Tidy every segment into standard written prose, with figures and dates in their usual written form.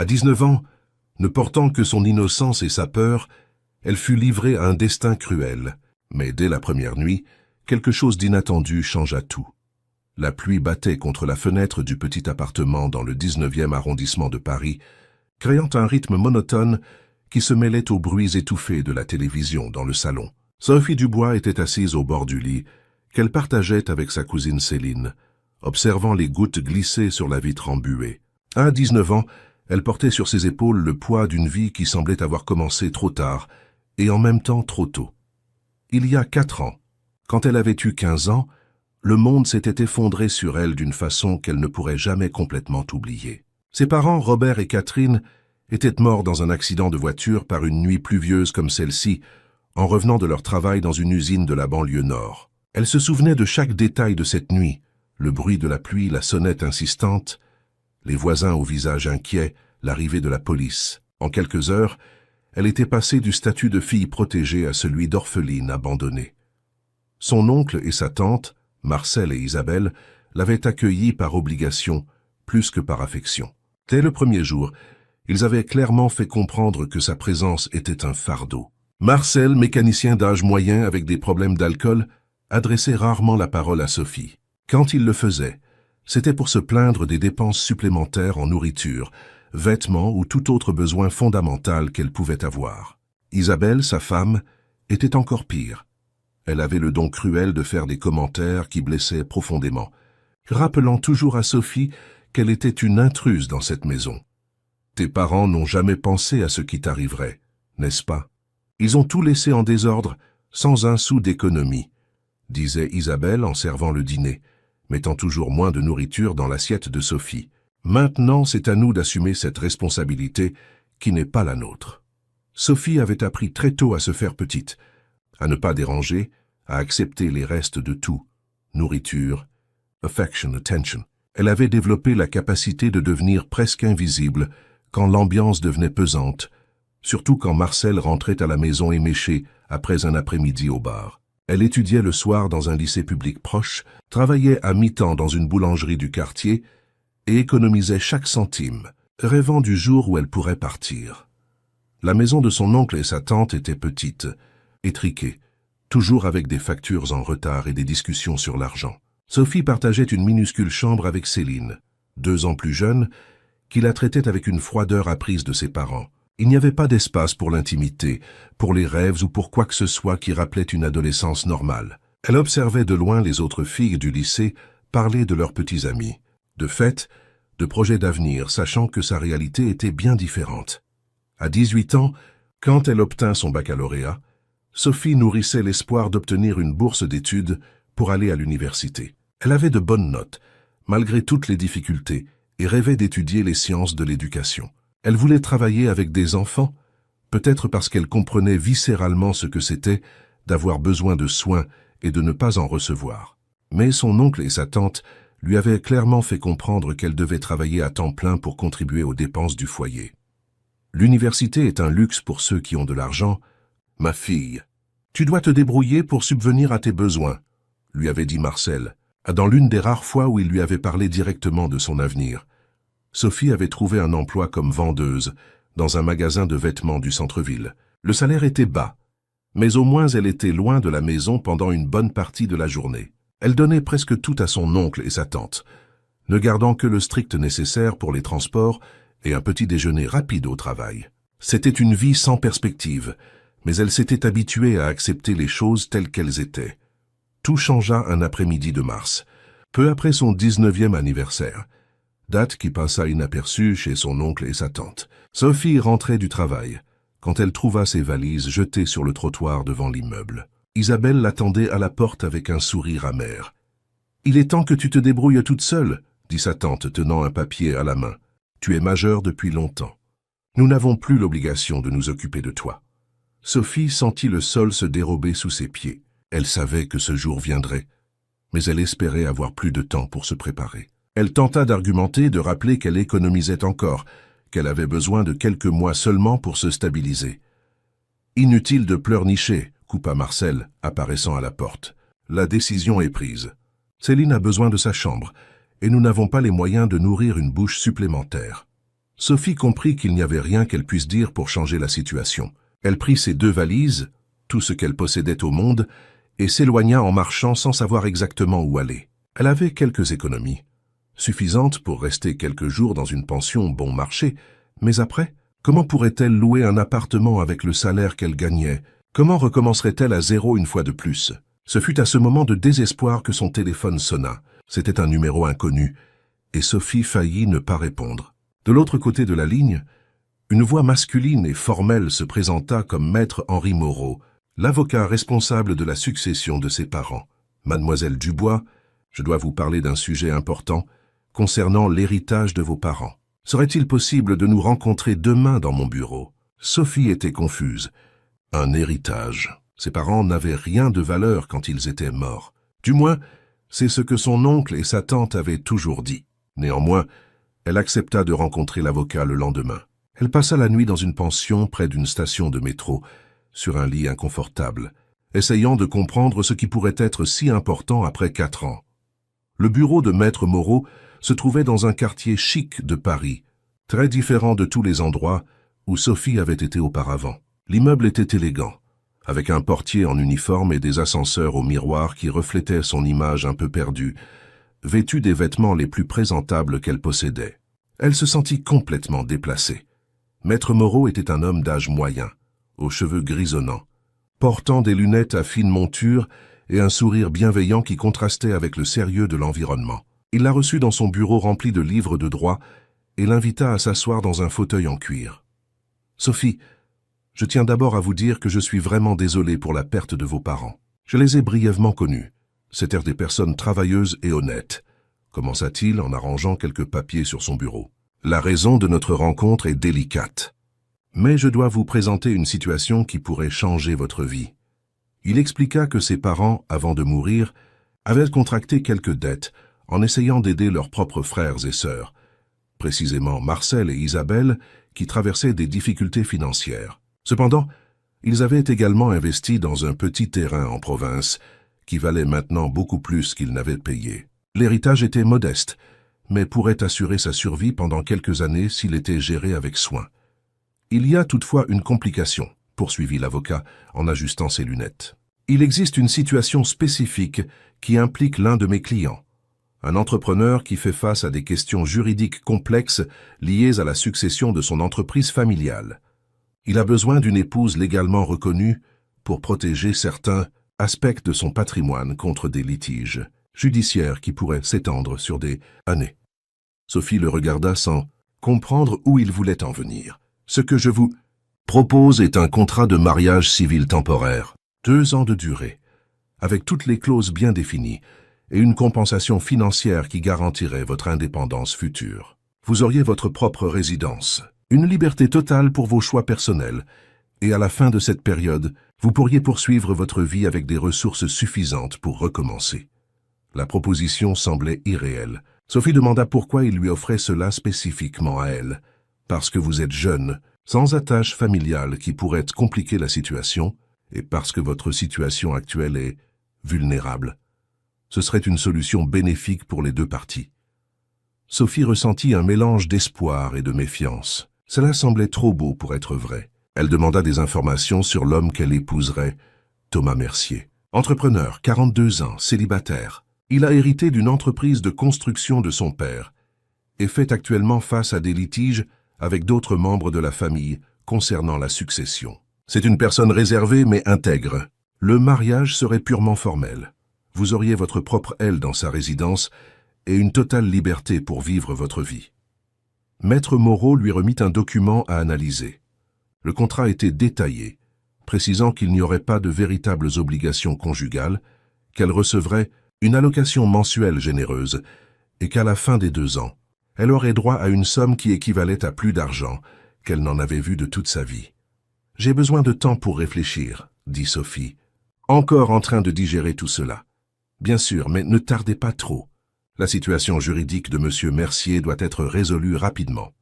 À 19 ans, ne portant que son innocence et sa peur, elle fut livrée à un destin cruel. Mais dès la première nuit, quelque chose d'inattendu changea tout. La pluie battait contre la fenêtre du petit appartement dans le 19e arrondissement de Paris, créant un rythme monotone qui se mêlait aux bruits étouffés de la télévision dans le salon. Sophie Dubois était assise au bord du lit, qu'elle partageait avec sa cousine Céline, observant les gouttes glisser sur la vitre embuée. À 19 ans, elle portait sur ses épaules le poids d'une vie qui semblait avoir commencé trop tard et en même temps trop tôt. Il y a 4 ans, quand elle avait eu 15 ans, le monde s'était effondré sur elle d'une façon qu'elle ne pourrait jamais complètement oublier. Ses parents, Robert et Catherine, étaient morts dans un accident de voiture par une nuit pluvieuse comme celle-ci, en revenant de leur travail dans une usine de la banlieue nord. Elle se souvenait de chaque détail de cette nuit, le bruit de la pluie, la sonnette insistante, les voisins au visage inquiet, l'arrivée de la police. En quelques heures, elle était passée du statut de fille protégée à celui d'orpheline abandonnée. Son oncle et sa tante, Marcel et Isabelle, l'avaient accueillie par obligation, plus que par affection. Dès le premier jour, ils avaient clairement fait comprendre que sa présence était un fardeau. Marcel, mécanicien d'âge moyen avec des problèmes d'alcool, adressait rarement la parole à Sophie. Quand il le faisait, c'était pour se plaindre des dépenses supplémentaires en nourriture, vêtements ou tout autre besoin fondamental qu'elle pouvait avoir. Isabelle, sa femme, était encore pire. Elle avait le don cruel de faire des commentaires qui blessaient profondément, rappelant toujours à Sophie qu'elle était une intruse dans cette maison. « Tes parents n'ont jamais pensé à ce qui t'arriverait, n'est-ce pas? Ils ont tout laissé en désordre, sans un sou d'économie, » disait Isabelle en servant le dîner, mettant toujours moins de nourriture dans l'assiette de Sophie. « Maintenant, c'est à nous d'assumer cette responsabilité qui n'est pas la nôtre. » Sophie avait appris très tôt à se faire petite, à ne pas déranger, à accepter les restes de tout, nourriture, affection, attention. Elle avait développé la capacité de devenir presque invisible quand l'ambiance devenait pesante, surtout quand Marcel rentrait à la maison éméché après un après-midi au bar. Elle étudiait le soir dans un lycée public proche, travaillait à mi-temps dans une boulangerie du quartier et économisait chaque centime, rêvant du jour où elle pourrait partir. La maison de son oncle et sa tante était petite, étriquée, toujours avec des factures en retard et des discussions sur l'argent. Sophie partageait une minuscule chambre avec Céline, 2 ans plus jeune, qui la traitait avec une froideur apprise de ses parents. Il n'y avait pas d'espace pour l'intimité, pour les rêves ou pour quoi que ce soit qui rappelait une adolescence normale. Elle observait de loin les autres filles du lycée parler de leurs petits amis, de fêtes, de projets d'avenir, sachant que sa réalité était bien différente. À 18 ans, quand elle obtint son baccalauréat, Sophie nourrissait l'espoir d'obtenir une bourse d'études pour aller à l'université. Elle avait de bonnes notes, malgré toutes les difficultés, et rêvait d'étudier les sciences de l'éducation. Elle voulait travailler avec des enfants, peut-être parce qu'elle comprenait viscéralement ce que c'était d'avoir besoin de soins et de ne pas en recevoir. Mais son oncle et sa tante lui avaient clairement fait comprendre qu'elle devait travailler à temps plein pour contribuer aux dépenses du foyer. L'université est un luxe pour ceux qui ont de l'argent. « Ma fille, tu dois te débrouiller pour subvenir à tes besoins », lui avait dit Marcel, dans l'une des rares fois où il lui avait parlé directement de son avenir. Sophie avait trouvé un emploi comme vendeuse dans un magasin de vêtements du centre-ville. Le salaire était bas, mais au moins elle était loin de la maison pendant une bonne partie de la journée. Elle donnait presque tout à son oncle et sa tante, ne gardant que le strict nécessaire pour les transports et un petit déjeuner rapide au travail. C'était une vie sans perspective, mais elle s'était habituée à accepter les choses telles qu'elles étaient. Tout changea un après-midi de mars, peu après son 19e anniversaire, date qui passa inaperçue chez son oncle et sa tante. Sophie rentrait du travail, quand elle trouva ses valises jetées sur le trottoir devant l'immeuble. Isabelle l'attendait à la porte avec un sourire amer. « Il est temps que tu te débrouilles toute seule, » dit sa tante tenant un papier à la main. « Tu es majeure depuis longtemps. Nous n'avons plus l'obligation de nous occuper de toi. » Sophie sentit le sol se dérober sous ses pieds. Elle savait que ce jour viendrait, mais elle espérait avoir plus de temps pour se préparer. Elle tenta d'argumenter, de rappeler qu'elle économisait encore, qu'elle avait besoin de quelques mois seulement pour se stabiliser. « Inutile de pleurnicher », coupa Marcel, apparaissant à la porte. « La décision est prise. Céline a besoin de sa chambre, et nous n'avons pas les moyens de nourrir une bouche supplémentaire. » Sophie comprit qu'il n'y avait rien qu'elle puisse dire pour changer la situation. Elle prit ses 2 valises, tout ce qu'elle possédait au monde, et s'éloigna en marchant sans savoir exactement où aller. Elle avait quelques économies, suffisantes pour rester quelques jours dans une pension bon marché, mais après, comment pourrait-elle louer un appartement avec le salaire qu'elle gagnait? Comment recommencerait-elle à zéro une fois de plus? Ce fut à ce moment de désespoir que son téléphone sonna. C'était un numéro inconnu, et Sophie faillit ne pas répondre. De l'autre côté de la ligne, une voix masculine et formelle se présenta comme maître Henri Moreau, l'avocat responsable de la succession de ses parents. « Mademoiselle Dubois, je dois vous parler d'un sujet important concernant l'héritage de vos parents. Serait-il possible de nous rencontrer demain dans mon bureau ?» Sophie était confuse. Un héritage. Ses parents n'avaient rien de valeur quand ils étaient morts. Du moins, c'est ce que son oncle et sa tante avaient toujours dit. Néanmoins, elle accepta de rencontrer l'avocat le lendemain. Elle passa la nuit dans une pension près d'une station de métro, sur un lit inconfortable, essayant de comprendre ce qui pourrait être si important après 4 ans. Le bureau de Maître Moreau se trouvait dans un quartier chic de Paris, très différent de tous les endroits où Sophie avait été auparavant. L'immeuble était élégant, avec un portier en uniforme et des ascenseurs au miroir qui reflétaient son image un peu perdue, vêtue des vêtements les plus présentables qu'elle possédait. Elle se sentit complètement déplacée. Maître Moreau était un homme d'âge moyen, aux cheveux grisonnants, portant des lunettes à fine monture et un sourire bienveillant qui contrastait avec le sérieux de l'environnement. Il la reçut dans son bureau rempli de livres de droit et l'invita à s'asseoir dans un fauteuil en cuir. « Sophie, je tiens d'abord à vous dire que je suis vraiment désolé pour la perte de vos parents. Je les ai brièvement connus. C'étaient des personnes travailleuses et honnêtes, » commença-t-il en arrangeant quelques papiers sur son bureau. « La raison de notre rencontre est délicate. Mais je dois vous présenter une situation qui pourrait changer votre vie. » Il expliqua que ses parents, avant de mourir, avaient contracté quelques dettes en essayant d'aider leurs propres frères et sœurs, précisément Marcel et Isabelle, qui traversaient des difficultés financières. Cependant, ils avaient également investi dans un petit terrain en province, qui valait maintenant beaucoup plus qu'ils n'avaient payé. L'héritage était modeste, mais pourrait assurer sa survie pendant quelques années s'il était géré avec soin. Il y a toutefois une complication, poursuivit l'avocat en ajustant ses lunettes. Il existe une situation spécifique qui implique l'un de mes clients, un entrepreneur qui fait face à des questions juridiques complexes liées à la succession de son entreprise familiale. Il a besoin d'une épouse légalement reconnue pour protéger certains aspects de son patrimoine contre des litiges judiciaires qui pourraient s'étendre sur des années. Sophie le regarda sans comprendre où il voulait en venir. « Ce que je vous propose est un contrat de mariage civil temporaire, 2 ans de durée, avec toutes les clauses bien définies, et une compensation financière qui garantirait votre indépendance future. Vous auriez votre propre résidence, une liberté totale pour vos choix personnels, et à la fin de cette période, vous pourriez poursuivre votre vie avec des ressources suffisantes pour recommencer. » La proposition semblait irréelle. Sophie demanda pourquoi il lui offrait cela spécifiquement à elle. « Parce que vous êtes jeune, sans attache familiale qui pourrait compliquer la situation, et parce que votre situation actuelle est vulnérable. Ce serait une solution bénéfique pour les 2 parties. » Sophie ressentit un mélange d'espoir et de méfiance. Cela semblait trop beau pour être vrai. Elle demanda des informations sur l'homme qu'elle épouserait, Thomas Mercier. Entrepreneur, 42 ans, célibataire. Il a hérité d'une entreprise de construction de son père et fait actuellement face à des litiges avec d'autres membres de la famille concernant la succession. C'est une personne réservée mais intègre. Le mariage serait purement formel. Vous auriez votre propre aile dans sa résidence et une totale liberté pour vivre votre vie. Maître Moreau lui remit un document à analyser. Le contrat était détaillé, précisant qu'il n'y aurait pas de véritables obligations conjugales, qu'elle recevrait une allocation mensuelle généreuse et qu'à la fin des 2 ans, elle aurait droit à une somme qui équivalait à plus d'argent qu'elle n'en avait vu de toute sa vie. « J'ai besoin de temps pour réfléchir, » dit Sophie, encore en train de digérer tout cela. « Bien sûr, mais ne tardez pas trop. La situation juridique de M. Mercier doit être résolue rapidement. »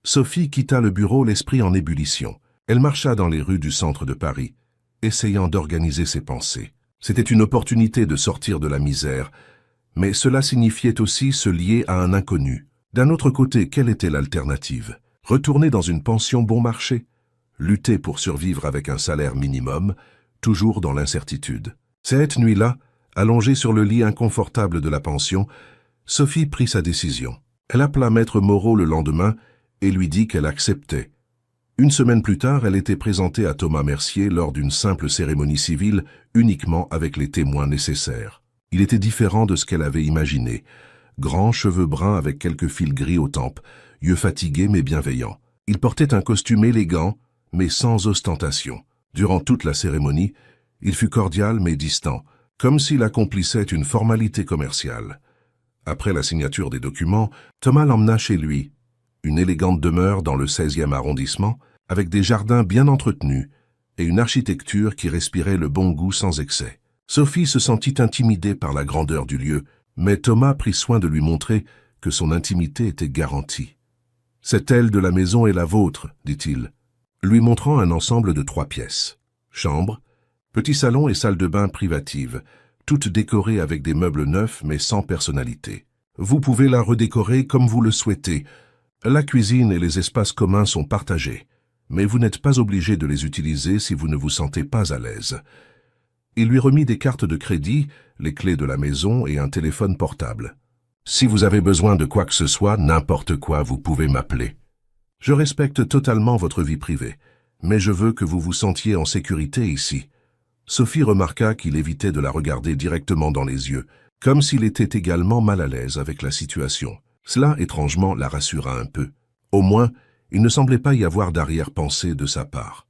Sophie quitta le bureau l'esprit en ébullition. Elle marcha dans les rues du centre de Paris, essayant d'organiser ses pensées. C'était une opportunité de sortir de la misère, mais cela signifiait aussi se lier à un inconnu. D'un autre côté, quelle était l'alternative? Retourner dans une pension bon marché? Lutter pour survivre avec un salaire minimum, toujours dans l'incertitude. Cette nuit-là, allongée sur le lit inconfortable de la pension, Sophie prit sa décision. Elle appela Maître Moreau le lendemain et lui dit qu'elle acceptait. Une semaine plus tard, elle était présentée à Thomas Mercier lors d'une simple cérémonie civile, uniquement avec les témoins nécessaires. Il était différent de ce qu'elle avait imaginé. Grands cheveux bruns avec quelques fils gris aux tempes, yeux fatigués mais bienveillants. Il portait un costume élégant, mais sans ostentation. Durant toute la cérémonie, il fut cordial mais distant, comme s'il accomplissait une formalité commerciale. Après la signature des documents, Thomas l'emmena chez lui, une élégante demeure dans le 16e arrondissement, avec des jardins bien entretenus et une architecture qui respirait le bon goût sans excès. Sophie se sentit intimidée par la grandeur du lieu, mais Thomas prit soin de lui montrer que son intimité était garantie. « Cette aile de la maison est la vôtre, dit-il, lui montrant un ensemble de 3 pièces. Chambre, petit salon et salle de bain privative, toutes décorées avec des meubles neufs mais sans personnalité. Vous pouvez la redécorer comme vous le souhaitez. La cuisine et les espaces communs sont partagés, mais vous n'êtes pas obligé de les utiliser si vous ne vous sentez pas à l'aise. » Il lui remit des cartes de crédit, les clés de la maison et un téléphone portable. « Si vous avez besoin de quoi que ce soit, n'importe quoi, vous pouvez m'appeler. Je respecte totalement votre vie privée, mais je veux que vous vous sentiez en sécurité ici. » Sophie remarqua qu'il évitait de la regarder directement dans les yeux, comme s'il était également mal à l'aise avec la situation. Cela, étrangement, la rassura un peu. Au moins, il ne semblait pas y avoir d'arrière-pensée de sa part.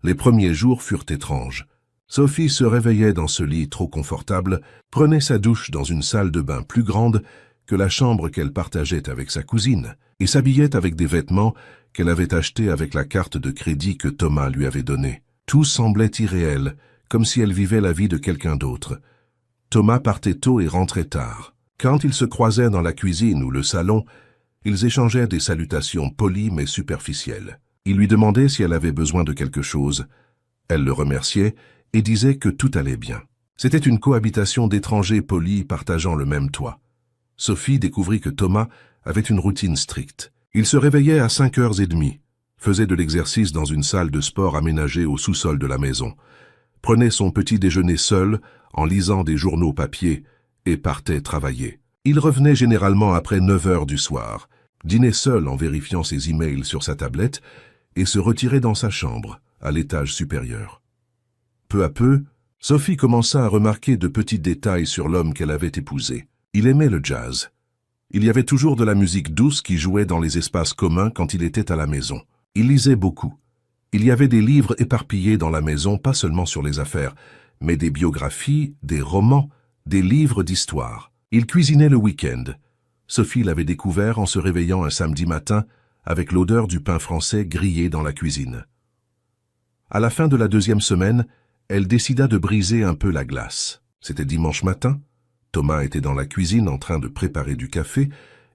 Les premiers jours furent étranges. Sophie se réveillait dans ce lit trop confortable, prenait sa douche dans une salle de bain plus grande que la chambre qu'elle partageait avec sa cousine, et s'habillait avec des vêtements qu'elle avait achetés avec la carte de crédit que Thomas lui avait donnée. Tout semblait irréel, comme si elle vivait la vie de quelqu'un d'autre. Thomas partait tôt et rentrait tard. Quand ils se croisaient dans la cuisine ou le salon, ils échangeaient des salutations polies mais superficielles. Il lui demandait si elle avait besoin de quelque chose. Elle le remerciait et disait que tout allait bien. C'était une cohabitation d'étrangers polis partageant le même toit. Sophie découvrit que Thomas avait une routine stricte. Il se réveillait à 5h30, faisait de l'exercice dans une salle de sport aménagée au sous-sol de la maison, prenait son petit déjeuner seul en lisant des journaux papier et partait travailler. Il revenait généralement après 9h du soir, dînait seul en vérifiant ses emails sur sa tablette et se retirait dans sa chambre, à l'étage supérieur. Peu à peu, Sophie commença à remarquer de petits détails sur l'homme qu'elle avait épousé. Il aimait le jazz. Il y avait toujours de la musique douce qui jouait dans les espaces communs quand il était à la maison. Il lisait beaucoup. Il y avait des livres éparpillés dans la maison, pas seulement sur les affaires, mais des biographies, des romans, des livres d'histoire. Il cuisinait le week-end. Sophie l'avait découvert en se réveillant un samedi matin avec l'odeur du pain français grillé dans la cuisine. À la fin de la 2e semaine, elle décida de briser un peu la glace. C'était dimanche matin. Thomas était dans la cuisine en train de préparer du café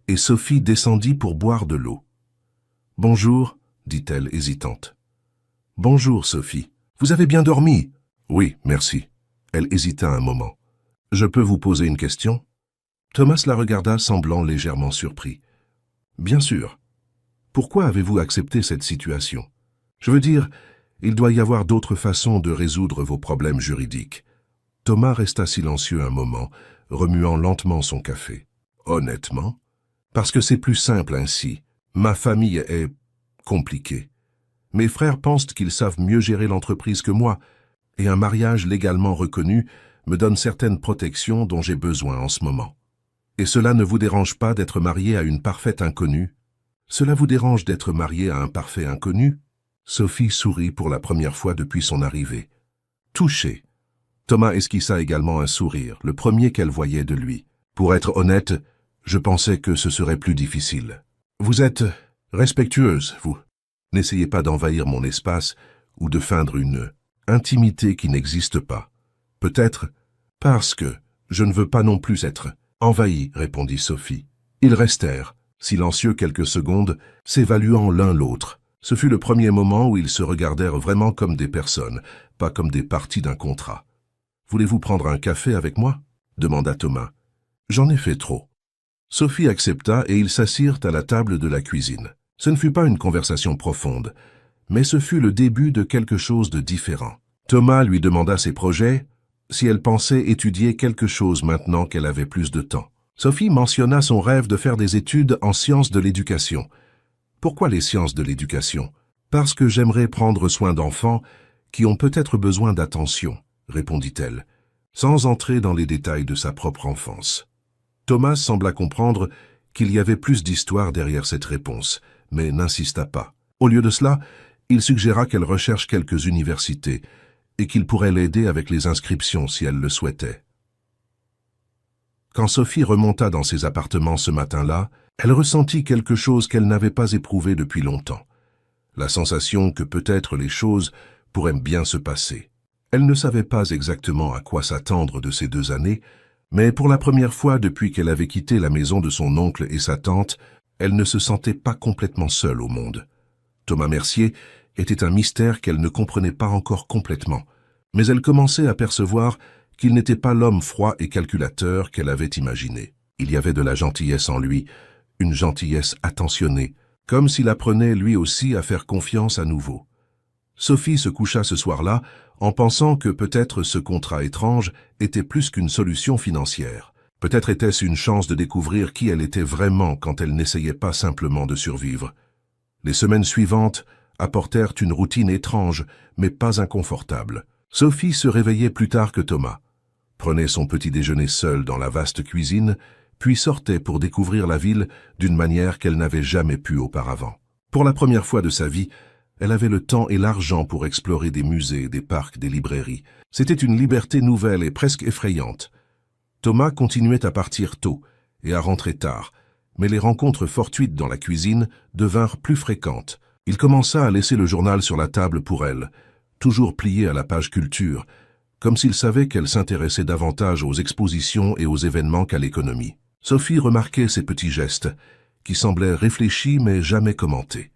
et Sophie descendit pour boire de l'eau. « Bonjour », dit-elle hésitante. « Bonjour, Sophie. Vous avez bien dormi ?»« Oui, merci. » Elle hésita un moment. « Je peux vous poser une question ?» Thomas la regarda semblant légèrement surpris. « Bien sûr. Pourquoi avez-vous accepté cette situation? Je veux dire, il doit y avoir d'autres façons de résoudre vos problèmes juridiques. » Thomas resta silencieux un moment, remuant lentement son café. « Honnêtement, parce que c'est plus simple ainsi. Ma famille est compliquée. Mes frères pensent qu'ils savent mieux gérer l'entreprise que moi, et un mariage légalement reconnu me donne certaines protections dont j'ai besoin en ce moment. Et cela ne vous dérange pas d'être marié à une parfaite inconnue? Cela vous dérange d'être marié à un parfait inconnu? » Sophie sourit pour la première fois depuis son arrivée. Touchée. Thomas esquissa également un sourire, le premier qu'elle voyait de lui. « Pour être honnête, je pensais que ce serait plus difficile. Vous êtes respectueuse, vous. N'essayez pas d'envahir mon espace ou de feindre une intimité qui n'existe pas. Peut-être parce que je ne veux pas non plus être envahi, » répondit Sophie. Ils restèrent, silencieux quelques secondes, s'évaluant l'un l'autre. Ce fut le premier moment où ils se regardèrent vraiment comme des personnes, pas comme des parties d'un contrat. « Voulez-vous prendre un café avec moi ?» demanda Thomas. « J'en ai fait trop. » Sophie accepta et ils s'assirent à la table de la cuisine. Ce ne fut pas une conversation profonde, mais ce fut le début de quelque chose de différent. Thomas lui demanda ses projets, si elle pensait étudier quelque chose maintenant qu'elle avait plus de temps. Sophie mentionna son rêve de faire des études en sciences de l'éducation. Pourquoi les sciences de l'éducation? Parce que j'aimerais prendre soin d'enfants qui ont peut-être besoin d'attention, répondit-elle, sans entrer dans les détails de sa propre enfance. Thomas sembla comprendre qu'il y avait plus d'histoire derrière cette réponse, mais n'insista pas. Au lieu de cela, il suggéra qu'elle recherche quelques universités et qu'il pourrait l'aider avec les inscriptions si elle le souhaitait. Quand Sophie remonta dans ses appartements ce matin-là, elle ressentit quelque chose qu'elle n'avait pas éprouvé depuis longtemps. La sensation que peut-être les choses pourraient bien se passer. Elle ne savait pas exactement à quoi s'attendre de ces 2 années, mais pour la première fois depuis qu'elle avait quitté la maison de son oncle et sa tante, elle ne se sentait pas complètement seule au monde. Thomas Mercier était un mystère qu'elle ne comprenait pas encore complètement, mais elle commençait à percevoir qu'il n'était pas l'homme froid et calculateur qu'elle avait imaginé. Il y avait de la gentillesse en lui, une gentillesse attentionnée, comme s'il apprenait lui aussi à faire confiance à nouveau. Sophie se coucha ce soir-là en pensant que peut-être ce contrat étrange était plus qu'une solution financière. Peut-être était-ce une chance de découvrir qui elle était vraiment quand elle n'essayait pas simplement de survivre. Les semaines suivantes apportèrent une routine étrange, mais pas inconfortable. Sophie se réveillait plus tard que Thomas, prenait son petit déjeuner seule dans la vaste cuisine, puis sortait pour découvrir la ville d'une manière qu'elle n'avait jamais pu auparavant. Pour la première fois de sa vie, elle avait le temps et l'argent pour explorer des musées, des parcs, des librairies. C'était une liberté nouvelle et presque effrayante. Thomas continuait à partir tôt et à rentrer tard, mais les rencontres fortuites dans la cuisine devinrent plus fréquentes. Il commença à laisser le journal sur la table pour elle, toujours plié à la page culture, comme s'il savait qu'elle s'intéressait davantage aux expositions et aux événements qu'à l'économie. Sophie remarquait ces petits gestes, qui semblaient réfléchis mais jamais commentés.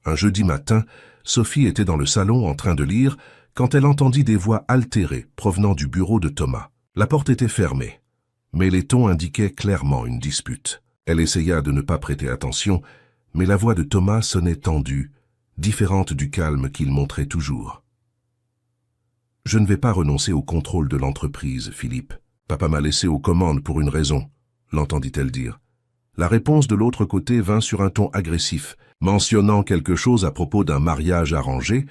Un jeudi matin, Sophie était dans le salon en train de lire quand elle entendit des voix altérées provenant du bureau de Thomas. La porte était fermée, mais les tons indiquaient clairement une dispute. Elle essaya de ne pas prêter attention, mais la voix de Thomas sonnait tendue, différente du calme qu'il montrait toujours. « Je ne vais pas renoncer au contrôle de l'entreprise, Philippe. Papa m'a laissé aux commandes pour une raison, » l'entendit-elle dire. La réponse de l'autre côté vint sur un ton agressif, mentionnant quelque chose à propos d'un mariage arrangé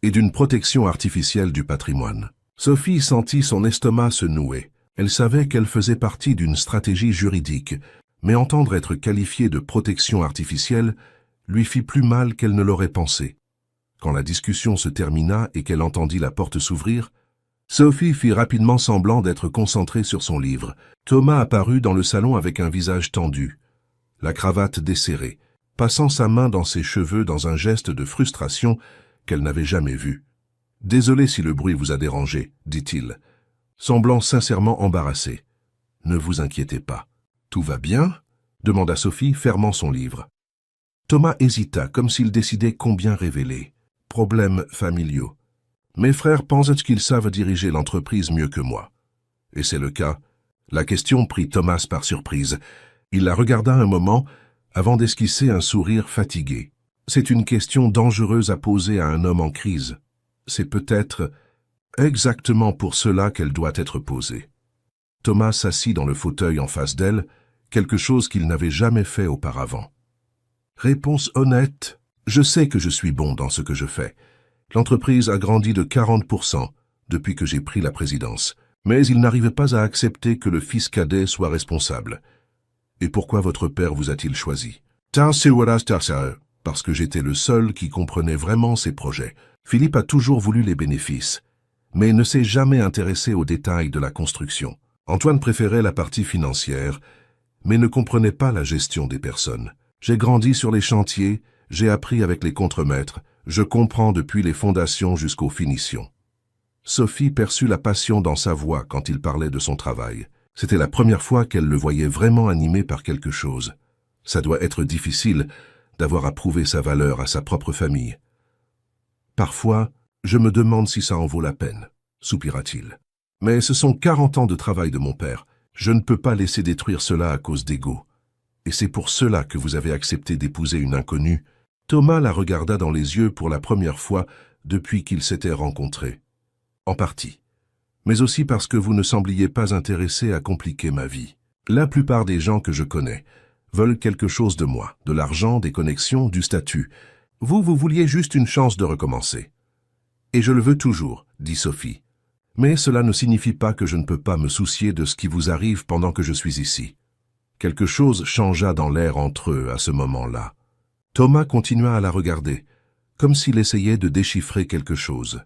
et d'une protection artificielle du patrimoine. Sophie sentit son estomac se nouer. Elle savait qu'elle faisait partie d'une stratégie juridique, mais entendre être qualifiée de protection artificielle lui fit plus mal qu'elle ne l'aurait pensé. Quand la discussion se termina et qu'elle entendit la porte s'ouvrir, Sophie fit rapidement semblant d'être concentrée sur son livre. Thomas apparut dans le salon avec un visage tendu, la cravate desserrée, passant sa main dans ses cheveux dans un geste de frustration qu'elle n'avait jamais vu. « Désolé si le bruit vous a dérangé, » dit-il, semblant sincèrement embarrassé. « Ne vous inquiétez pas. »« Tout va bien ?» demanda Sophie, fermant son livre. Thomas hésita, comme s'il décidait combien révéler. Problèmes familiaux. Mes frères pensent qu'ils savent diriger l'entreprise mieux que moi. Et c'est le cas. La question prit Thomas par surprise. Il la regarda un moment avant d'esquisser un sourire fatigué. C'est une question dangereuse à poser à un homme en crise. C'est peut-être exactement pour cela qu'elle doit être posée. Thomas s'assit dans le fauteuil en face d'elle, quelque chose qu'il n'avait jamais fait auparavant. Réponse honnête. Je sais que je suis bon dans ce que je fais. L'entreprise a grandi de 40% depuis que j'ai pris la présidence, mais il n'arrivait pas à accepter que le fils cadet soit responsable. Et pourquoi votre père vous a-t-il choisi? Parce que j'étais le seul qui comprenait vraiment ses projets. Philippe a toujours voulu les bénéfices, mais ne s'est jamais intéressé aux détails de la construction. Antoine préférait la partie financière, mais ne comprenait pas la gestion des personnes. J'ai grandi sur les chantiers, j'ai appris avec les contremaîtres, je comprends depuis les fondations jusqu'aux finitions. Sophie perçut la passion dans sa voix quand il parlait de son travail. C'était la première fois qu'elle le voyait vraiment animé par quelque chose. Ça doit être difficile d'avoir à prouver sa valeur à sa propre famille. Parfois, je me demande si ça en vaut la peine, soupira-t-il. Mais ce sont 40 ans de travail de mon père. Je ne peux pas laisser détruire cela à cause d'ego. Et c'est pour cela que vous avez accepté d'épouser une inconnue Thomas la regarda dans les yeux pour la première fois depuis qu'ils s'étaient rencontrés. En partie. Mais aussi parce que vous ne sembliez pas intéressé à compliquer ma vie. La plupart des gens que je connais veulent quelque chose de moi, de l'argent, des connexions, du statut. Vous vouliez juste une chance de recommencer. Et je le veux toujours, dit Sophie. Mais cela ne signifie pas que je ne peux pas me soucier de ce qui vous arrive pendant que je suis ici. Quelque chose changea dans l'air entre eux à ce moment-là. Thomas continua à la regarder, comme s'il essayait de déchiffrer quelque chose.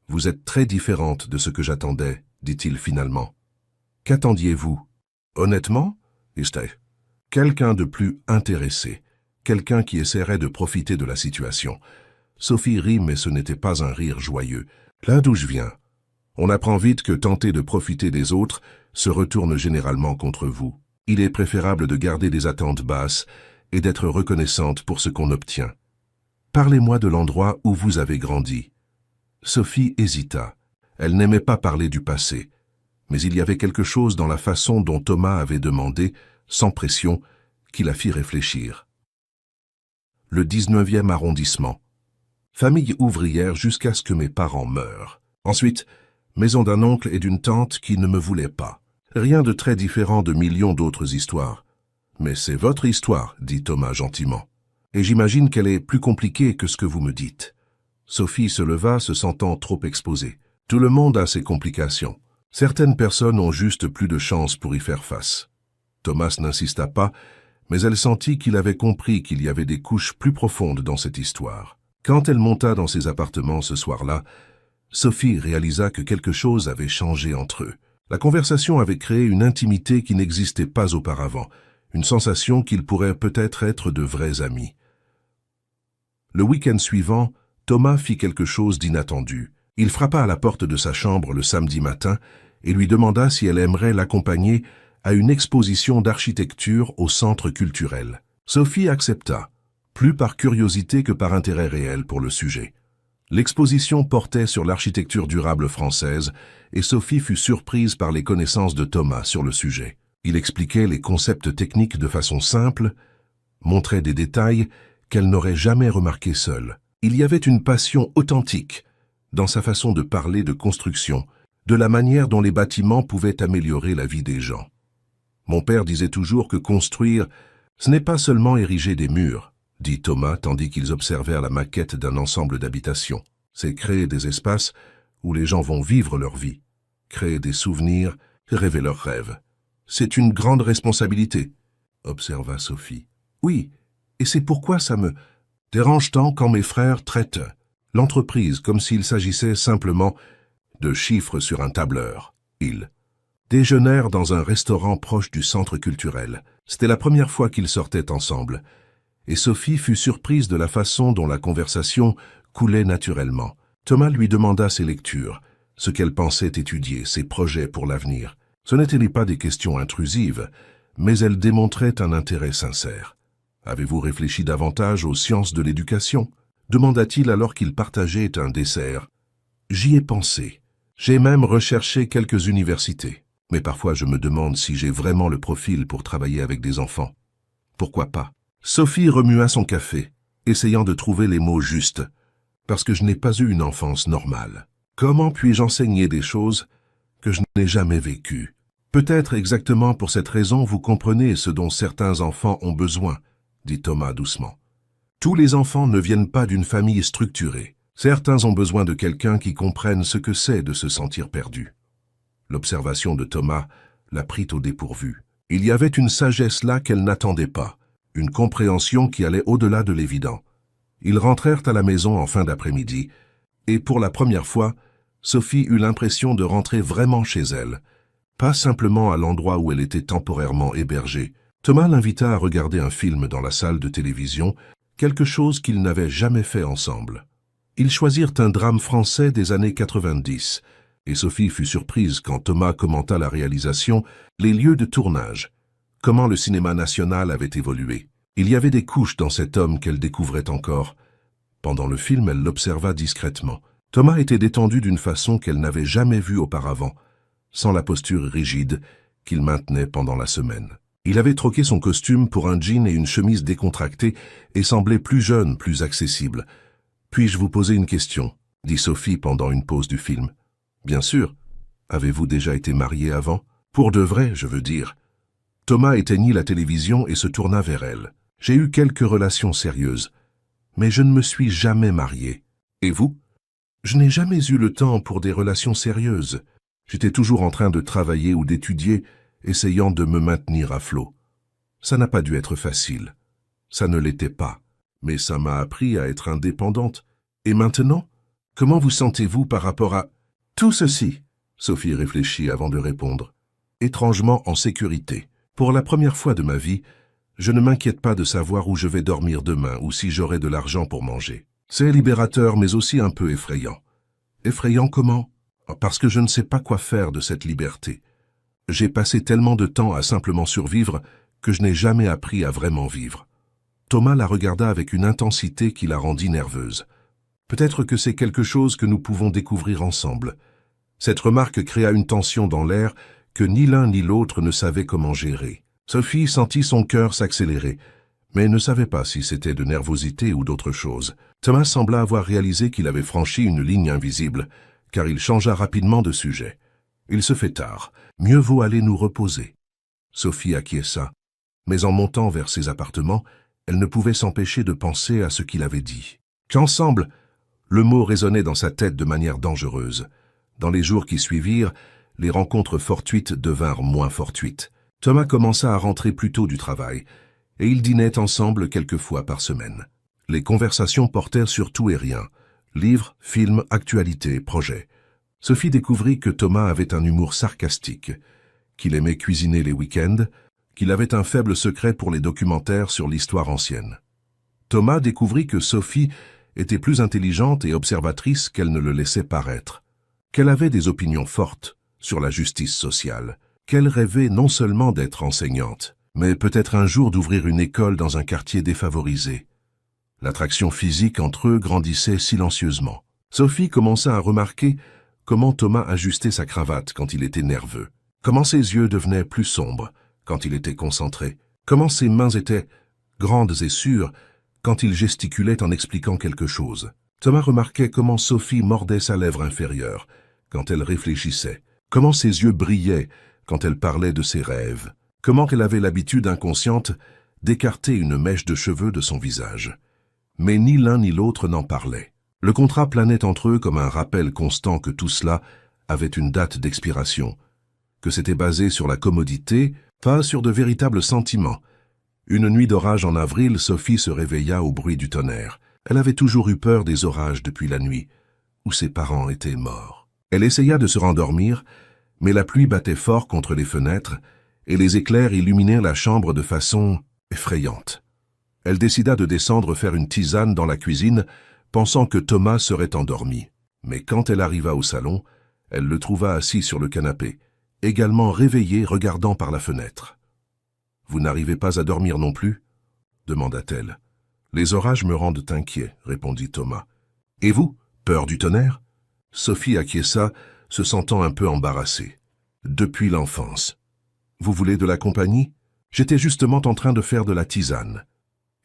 « Vous êtes très différente de ce que j'attendais, dit-il finalement. Qu'attendiez-vous? Honnêtement, quelqu'un de plus intéressé, quelqu'un qui essaierait de profiter de la situation. » Sophie rit, mais ce n'était pas un rire joyeux. Là d'où je viens. On apprend vite que tenter de profiter des autres se retourne généralement contre vous. Il est préférable de garder des attentes basses et d'être reconnaissante pour ce qu'on obtient. Parlez-moi de l'endroit où vous avez grandi. Sophie hésita. Elle n'aimait pas parler du passé. Mais il y avait quelque chose dans la façon dont Thomas avait demandé, sans pression, qui la fit réfléchir. Le 19e arrondissement. Famille ouvrière jusqu'à ce que mes parents meurent. Ensuite, maison d'un oncle et d'une tante qui ne me voulaient pas. Rien de très différent de millions d'autres histoires. Mais c'est votre histoire, dit Thomas gentiment. Et j'imagine qu'elle est plus compliquée que ce que vous me dites. Sophie se leva, se sentant trop exposée. Tout le monde a ses complications. Certaines personnes ont juste plus de chance pour y faire face. Thomas n'insista pas, mais elle sentit qu'il avait compris qu'il y avait des couches plus profondes dans cette histoire. Quand elle monta dans ses appartements ce soir-là, Sophie réalisa que quelque chose avait changé entre eux. La conversation avait créé une intimité qui n'existait pas auparavant, une sensation qu'ils pourraient peut-être être de vrais amis. Le week-end suivant, Thomas fit quelque chose d'inattendu. Il frappa à la porte de sa chambre le samedi matin et lui demanda si elle aimerait l'accompagner à une exposition d'architecture au centre culturel. Sophie accepta, plus par curiosité que par intérêt réel pour le sujet. L'exposition portait sur l'architecture durable française et Sophie fut surprise par les connaissances de Thomas sur le sujet. Il expliquait les concepts techniques de façon simple, montrait des détails qu'elle n'aurait jamais remarqués seule. Il y avait une passion authentique dans sa façon de parler de construction, de la manière dont les bâtiments pouvaient améliorer la vie des gens. Mon père disait toujours que construire, ce n'est pas seulement ériger des murs, dit Thomas tandis qu'ils observèrent la maquette d'un ensemble d'habitations. C'est créer des espaces où les gens vont vivre leur vie, créer des souvenirs, rêver leurs rêves. C'est une grande responsabilité, observa Sophie. Oui, et c'est pourquoi ça me dérange tant quand mes frères traitent l'entreprise comme s'il s'agissait simplement de chiffres sur un tableur. Ils déjeunèrent dans un restaurant proche du centre culturel. C'était la première fois qu'ils sortaient ensemble. Et Sophie fut surprise de la façon dont la conversation coulait naturellement. Thomas lui demanda ses lectures, ce qu'elle pensait étudier, ses projets pour l'avenir. Ce n'étaient pas des questions intrusives, mais elles démontraient un intérêt sincère. « Avez-vous réfléchi davantage aux sciences de l'éducation » demanda-t-il alors qu'ils partageaient un dessert. « J'y ai pensé. J'ai même recherché quelques universités. Mais parfois je me demande si j'ai vraiment le profil pour travailler avec des enfants. Pourquoi pas ?» Sophie remua son café, essayant de trouver les mots justes, parce que je n'ai pas eu une enfance normale. Comment puis-je enseigner des choses que je n'ai jamais vécues? Peut-être exactement pour cette raison vous comprenez ce dont certains enfants ont besoin, dit Thomas doucement. Tous les enfants ne viennent pas d'une famille structurée. Certains ont besoin de quelqu'un qui comprenne ce que c'est de se sentir perdu. L'observation de Thomas la prit au dépourvu. Il y avait une sagesse là qu'elle n'attendait pas, une compréhension qui allait au-delà de l'évident. Ils rentrèrent à la maison en fin d'après-midi, et pour la première fois, Sophie eut l'impression de rentrer vraiment chez elle, pas simplement à l'endroit où elle était temporairement hébergée. Thomas l'invita à regarder un film dans la salle de télévision, quelque chose qu'ils n'avaient jamais fait ensemble. Ils choisirent un drame français des années 90, et Sophie fut surprise quand Thomas commenta la réalisation, les lieux de tournage, comment le cinéma national avait évolué. Il y avait des couches dans cet homme qu'elle découvrait encore. Pendant le film, elle l'observa discrètement. Thomas était détendu d'une façon qu'elle n'avait jamais vue auparavant, sans la posture rigide qu'il maintenait pendant la semaine. Il avait troqué son costume pour un jean et une chemise décontractée et semblait plus jeune, plus accessible. « Puis-je vous poser une question ?» dit Sophie pendant une pause du film. « Bien sûr. Avez-vous déjà été marié avant ? Pour de vrai, je veux dire. » Thomas éteignit la télévision et se tourna vers elle. « J'ai eu quelques relations sérieuses, mais je ne me suis jamais marié. Et vous ? » « Je n'ai jamais eu le temps pour des relations sérieuses. J'étais toujours en train de travailler ou d'étudier, essayant de me maintenir à flot. Ça n'a pas dû être facile. Ça ne l'était pas, mais ça m'a appris à être indépendante. Et maintenant, comment vous sentez-vous par rapport à tout ceci ?» Sophie réfléchit avant de répondre. « Étrangement en sécurité. Pour la première fois de ma vie, je ne m'inquiète pas de savoir où je vais dormir demain ou si j'aurai de l'argent pour manger. C'est libérateur, mais aussi un peu effrayant. » « Effrayant comment ? Parce que je ne sais pas quoi faire de cette liberté. J'ai passé tellement de temps à simplement survivre que je n'ai jamais appris à vraiment vivre. » Thomas la regarda avec une intensité qui la rendit nerveuse. Peut-être que c'est quelque chose que nous pouvons découvrir ensemble. Cette remarque créa une tension dans l'air que ni l'un ni l'autre ne savaient comment gérer. Sophie sentit son cœur s'accélérer, mais ne savait pas si c'était de nervosité ou d'autre chose. Thomas sembla avoir réalisé qu'il avait franchi une ligne invisible, car il changea rapidement de sujet. « Il se fait tard. Mieux vaut aller nous reposer. » Sophie acquiesça, mais en montant vers ses appartements, elle ne pouvait s'empêcher de penser à ce qu'il avait dit. Qu'ensemble, le mot résonnait dans sa tête de manière dangereuse. Dans les jours qui suivirent, les rencontres fortuites devinrent moins fortuites. Thomas commença à rentrer plus tôt du travail, et ils dînaient ensemble quelques fois par semaine. Les conversations portèrent sur tout et rien, livres, films, actualités, projets. Sophie découvrit que Thomas avait un humour sarcastique, qu'il aimait cuisiner les week-ends, qu'il avait un faible secret pour les documentaires sur l'histoire ancienne. Thomas découvrit que Sophie était plus intelligente et observatrice qu'elle ne le laissait paraître, qu'elle avait des opinions fortes sur la justice sociale, qu'elle rêvait non seulement d'être enseignante, mais peut-être un jour d'ouvrir une école dans un quartier défavorisé. L'attraction physique entre eux grandissait silencieusement. Sophie commença à remarquer comment Thomas ajustait sa cravate quand il était nerveux, comment ses yeux devenaient plus sombres quand il était concentré, comment ses mains étaient grandes et sûres quand il gesticulait en expliquant quelque chose. Thomas remarquait comment Sophie mordait sa lèvre inférieure quand elle réfléchissait, comment ses yeux brillaient quand elle parlait de ses rêves, comment elle avait l'habitude inconsciente d'écarter une mèche de cheveux de son visage. Mais ni l'un ni l'autre n'en parlait. Le contrat planait entre eux comme un rappel constant que tout cela avait une date d'expiration, que c'était basé sur la commodité, pas sur de véritables sentiments. Une nuit d'orage en avril, Sophie se réveilla au bruit du tonnerre. Elle avait toujours eu peur des orages depuis la nuit, où ses parents étaient morts. Elle essaya de se rendormir, mais la pluie battait fort contre les fenêtres, et les éclairs illuminèrent la chambre de façon effrayante. Elle décida de descendre faire une tisane dans la cuisine, pensant que Thomas serait endormi. Mais quand elle arriva au salon, elle le trouva assis sur le canapé, également réveillé regardant par la fenêtre. « Vous n'arrivez pas à dormir non plus ?» demanda-t-elle. « Les orages me rendent inquiet, » répondit Thomas. « Et vous, peur du tonnerre ?» Sophie acquiesça, se sentant un peu embarrassée. « Depuis l'enfance. »« Vous voulez de la compagnie ? J'étais justement en train de faire de la tisane. »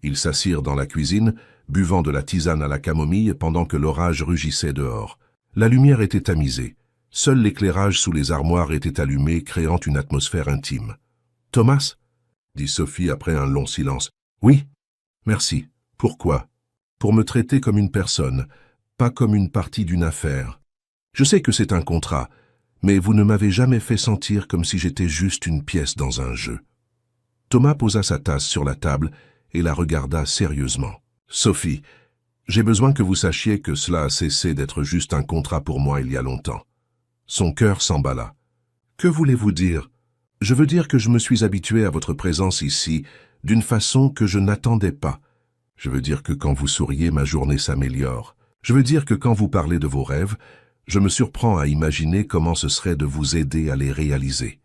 Ils s'assirent dans la cuisine, buvant de la tisane à la camomille pendant que l'orage rugissait dehors. La lumière était tamisée. Seul l'éclairage sous les armoires était allumé, créant une atmosphère intime. « Thomas ?» dit Sophie après un long silence. « Oui, merci. Pourquoi ? Pour me traiter comme une personne, pas comme une partie d'une affaire. Je sais que c'est un contrat, mais vous ne m'avez jamais fait sentir comme si j'étais juste une pièce dans un jeu. » Thomas posa sa tasse sur la table et la regarda sérieusement. « Sophie, j'ai besoin que vous sachiez que cela a cessé d'être juste un contrat pour moi il y a longtemps. » Son cœur s'emballa. « Que voulez-vous dire ? Je veux dire que je me suis habitué à votre présence ici d'une façon que je n'attendais pas. Je veux dire que quand vous souriez, ma journée s'améliore. Je veux dire que quand vous parlez de vos rêves, je me surprends à imaginer comment ce serait de vous aider à les réaliser. »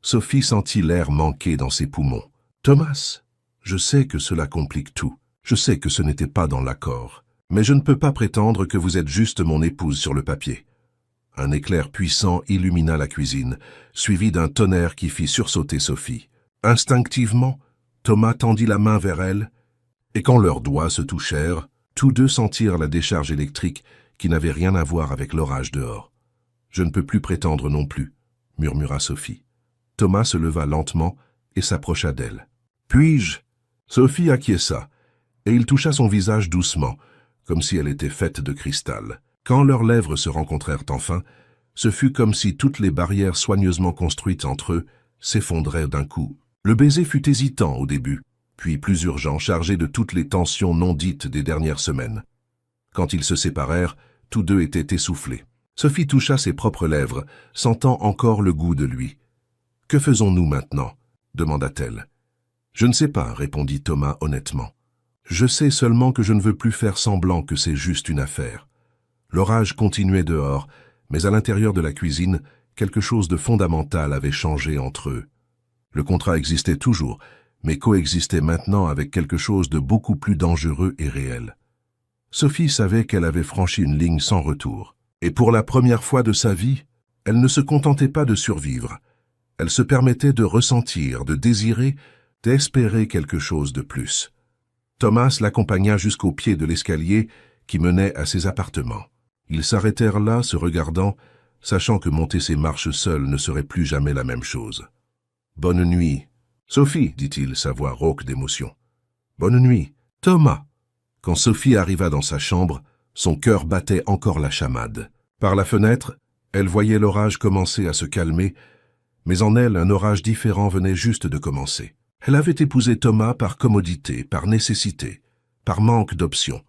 Sophie sentit l'air manquer dans ses poumons. « Thomas, je sais que cela complique tout. Je sais que ce n'était pas dans l'accord. Mais je ne peux pas prétendre que vous êtes juste mon épouse sur le papier. » Un éclair puissant illumina la cuisine, suivi d'un tonnerre qui fit sursauter Sophie. Instinctivement, Thomas tendit la main vers elle, et quand leurs doigts se touchèrent, tous deux sentirent la décharge électrique qui n'avait rien à voir avec l'orage dehors. « Je ne peux plus prétendre non plus, » murmura Sophie. Thomas se leva lentement et s'approcha d'elle. « Puis-je » Sophie acquiesça, et il toucha son visage doucement, comme si elle était faite de cristal. Quand leurs lèvres se rencontrèrent enfin, ce fut comme si toutes les barrières soigneusement construites entre eux s'effondraient d'un coup. Le baiser fut hésitant au début, puis plus urgent, chargé de toutes les tensions non dites des dernières semaines. Quand ils se séparèrent, tous deux étaient essoufflés. Sophie toucha ses propres lèvres, sentant encore le goût de lui. « Que faisons-nous maintenant » demanda-t-elle. « Je ne sais pas » répondit Thomas honnêtement. « Je sais seulement que je ne veux plus faire semblant que c'est juste une affaire. » L'orage continuait dehors, mais à l'intérieur de la cuisine, quelque chose de fondamental avait changé entre eux. Le contrat existait toujours, mais coexistait maintenant avec quelque chose de beaucoup plus dangereux et réel. Sophie savait qu'elle avait franchi une ligne sans retour, et pour la première fois de sa vie, elle ne se contentait pas de survivre. Elle se permettait de ressentir, de désirer, d'espérer quelque chose de plus. Thomas l'accompagna jusqu'au pied de l'escalier qui menait à ses appartements. Ils s'arrêtèrent là, se regardant, sachant que monter ces marches seuls ne serait plus jamais la même chose. « Bonne nuit. »« Sophie, » dit-il, sa voix rauque d'émotion. « Bonne nuit. »« Thomas !» Quand Sophie arriva dans sa chambre, son cœur battait encore la chamade. Par la fenêtre, elle voyait l'orage commencer à se calmer, mais en elle, un orage différent venait juste de commencer. Elle avait épousé Thomas par commodité, par nécessité, par manque d'options.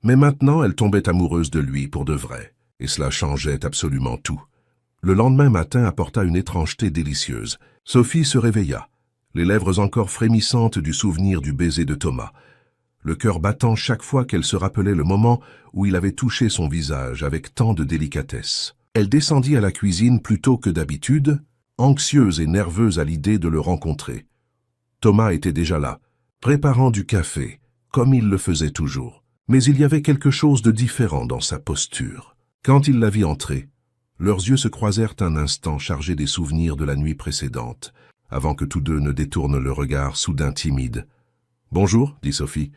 Mais maintenant, elle tombait amoureuse de lui pour de vrai, et cela changeait absolument tout. Le lendemain matin apporta une étrangeté délicieuse. Sophie se réveilla, les lèvres encore frémissantes du souvenir du baiser de Thomas, le cœur battant chaque fois qu'elle se rappelait le moment où il avait touché son visage avec tant de délicatesse. Elle descendit à la cuisine plus tôt que d'habitude, anxieuse et nerveuse à l'idée de le rencontrer. Thomas était déjà là, préparant du café, comme il le faisait toujours. Mais il y avait quelque chose de différent dans sa posture. Quand il la vit entrer, leurs yeux se croisèrent un instant chargés des souvenirs de la nuit précédente, avant que tous deux ne détournent le regard soudain timide. « Bonjour, » dit Sophie,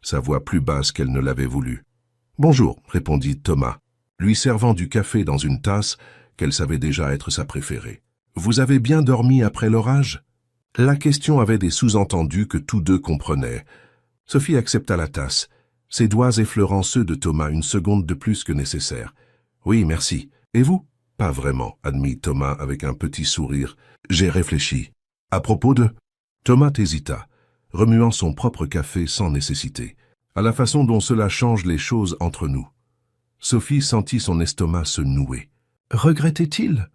sa voix plus basse qu'elle ne l'avait voulu. « Bonjour, » répondit Thomas, lui servant du café dans une tasse qu'elle savait déjà être sa préférée. « Vous avez bien dormi après l'orage » La question avait des sous-entendus que tous deux comprenaient. Sophie accepta la tasse, ses doigts effleurant ceux de Thomas une seconde de plus que nécessaire. « Oui, merci. Et vous ?»« Pas vraiment, » admit Thomas avec un petit sourire. « J'ai réfléchi. »« À propos de... » Thomas hésita, remuant son propre café sans nécessité. « À la façon dont cela change les choses entre nous. » Sophie sentit son estomac se nouer. Regrettait-il?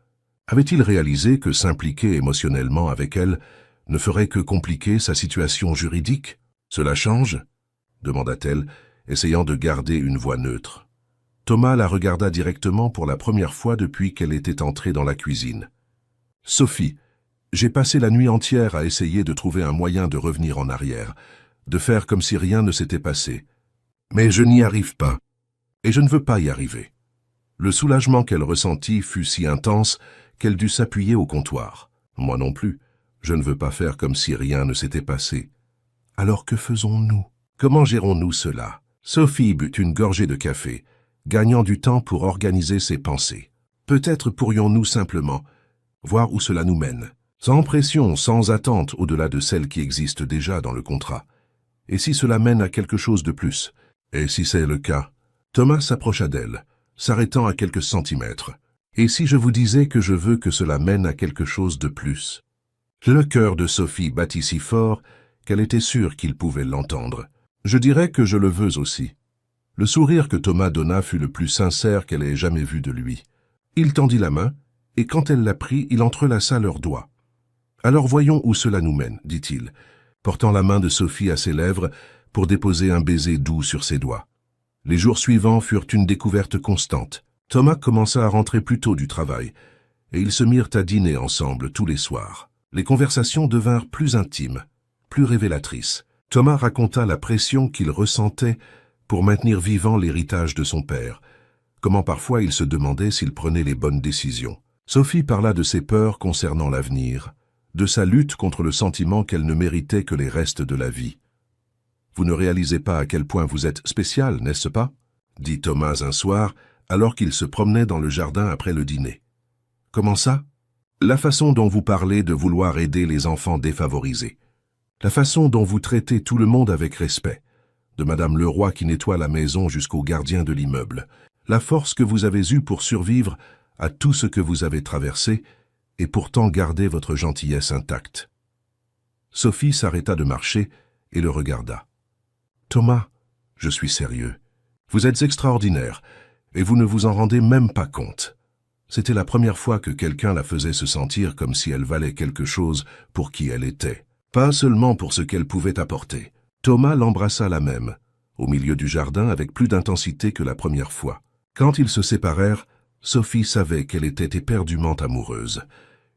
Avait-il réalisé que s'impliquer émotionnellement avec elle ne ferait que compliquer sa situation juridique? « Cela change ?» demanda-t-elle, essayant de garder une voix neutre. Thomas la regarda directement pour la première fois depuis qu'elle était entrée dans la cuisine. « Sophie, j'ai passé la nuit entière à essayer de trouver un moyen de revenir en arrière, de faire comme si rien ne s'était passé. Mais je n'y arrive pas, et je ne veux pas y arriver. » Le soulagement qu'elle ressentit fut si intense qu'elle dut s'appuyer au comptoir. « Moi non plus, je ne veux pas faire comme si rien ne s'était passé. » Alors que faisons-nous? Comment gérons-nous cela? Sophie but une gorgée de café, gagnant du temps pour organiser ses pensées. Peut-être pourrions-nous simplement voir où cela nous mène, sans pression, sans attente au-delà de celle qui existe déjà dans le contrat. Et si cela mène à quelque chose de plus? Et si c'est le cas? Thomas s'approcha d'elle, s'arrêtant à quelques centimètres. Et si je vous disais que je veux que cela mène à quelque chose de plus? Le cœur de Sophie battit si fort qu'elle était sûre qu'il pouvait l'entendre. Je dirais que je le veux aussi. Le sourire que Thomas donna fut le plus sincère qu'elle ait jamais vu de lui. Il tendit la main, et quand elle la prit, il entrelaça leurs doigts. « Alors voyons où cela nous mène, » dit-il, portant la main de Sophie à ses lèvres pour déposer un baiser doux sur ses doigts. Les jours suivants furent une découverte constante. Thomas commença à rentrer plus tôt du travail, et ils se mirent à dîner ensemble tous les soirs. Les conversations devinrent plus intimes, plus révélatrices. Thomas raconta la pression qu'il ressentait pour maintenir vivant l'héritage de son père, comment parfois il se demandait s'il prenait les bonnes décisions. Sophie parla de ses peurs concernant l'avenir, de sa lutte contre le sentiment qu'elle ne méritait que les restes de la vie. « Vous ne réalisez pas à quel point vous êtes spécial, n'est-ce pas ?» dit Thomas un soir, alors qu'il se promenait dans le jardin après le dîner. « Comment ça ?»« La façon dont vous parlez de vouloir aider les enfants défavorisés. La façon dont vous traitez tout le monde avec respect, de Madame Leroy qui nettoie la maison jusqu'au gardien de l'immeuble. La force que vous avez eue pour survivre à tout ce que vous avez traversé et pourtant garder votre gentillesse intacte. » Sophie s'arrêta de marcher et le regarda. « Thomas, je suis sérieux. Vous êtes extraordinaire et vous ne vous en rendez même pas compte. » C'était la première fois que quelqu'un la faisait se sentir comme si elle valait quelque chose pour qui elle était, pas seulement pour ce qu'elle pouvait apporter. Thomas l'embrassa la même, au milieu du jardin avec plus d'intensité que la première fois. Quand ils se séparèrent, Sophie savait qu'elle était éperdument amoureuse.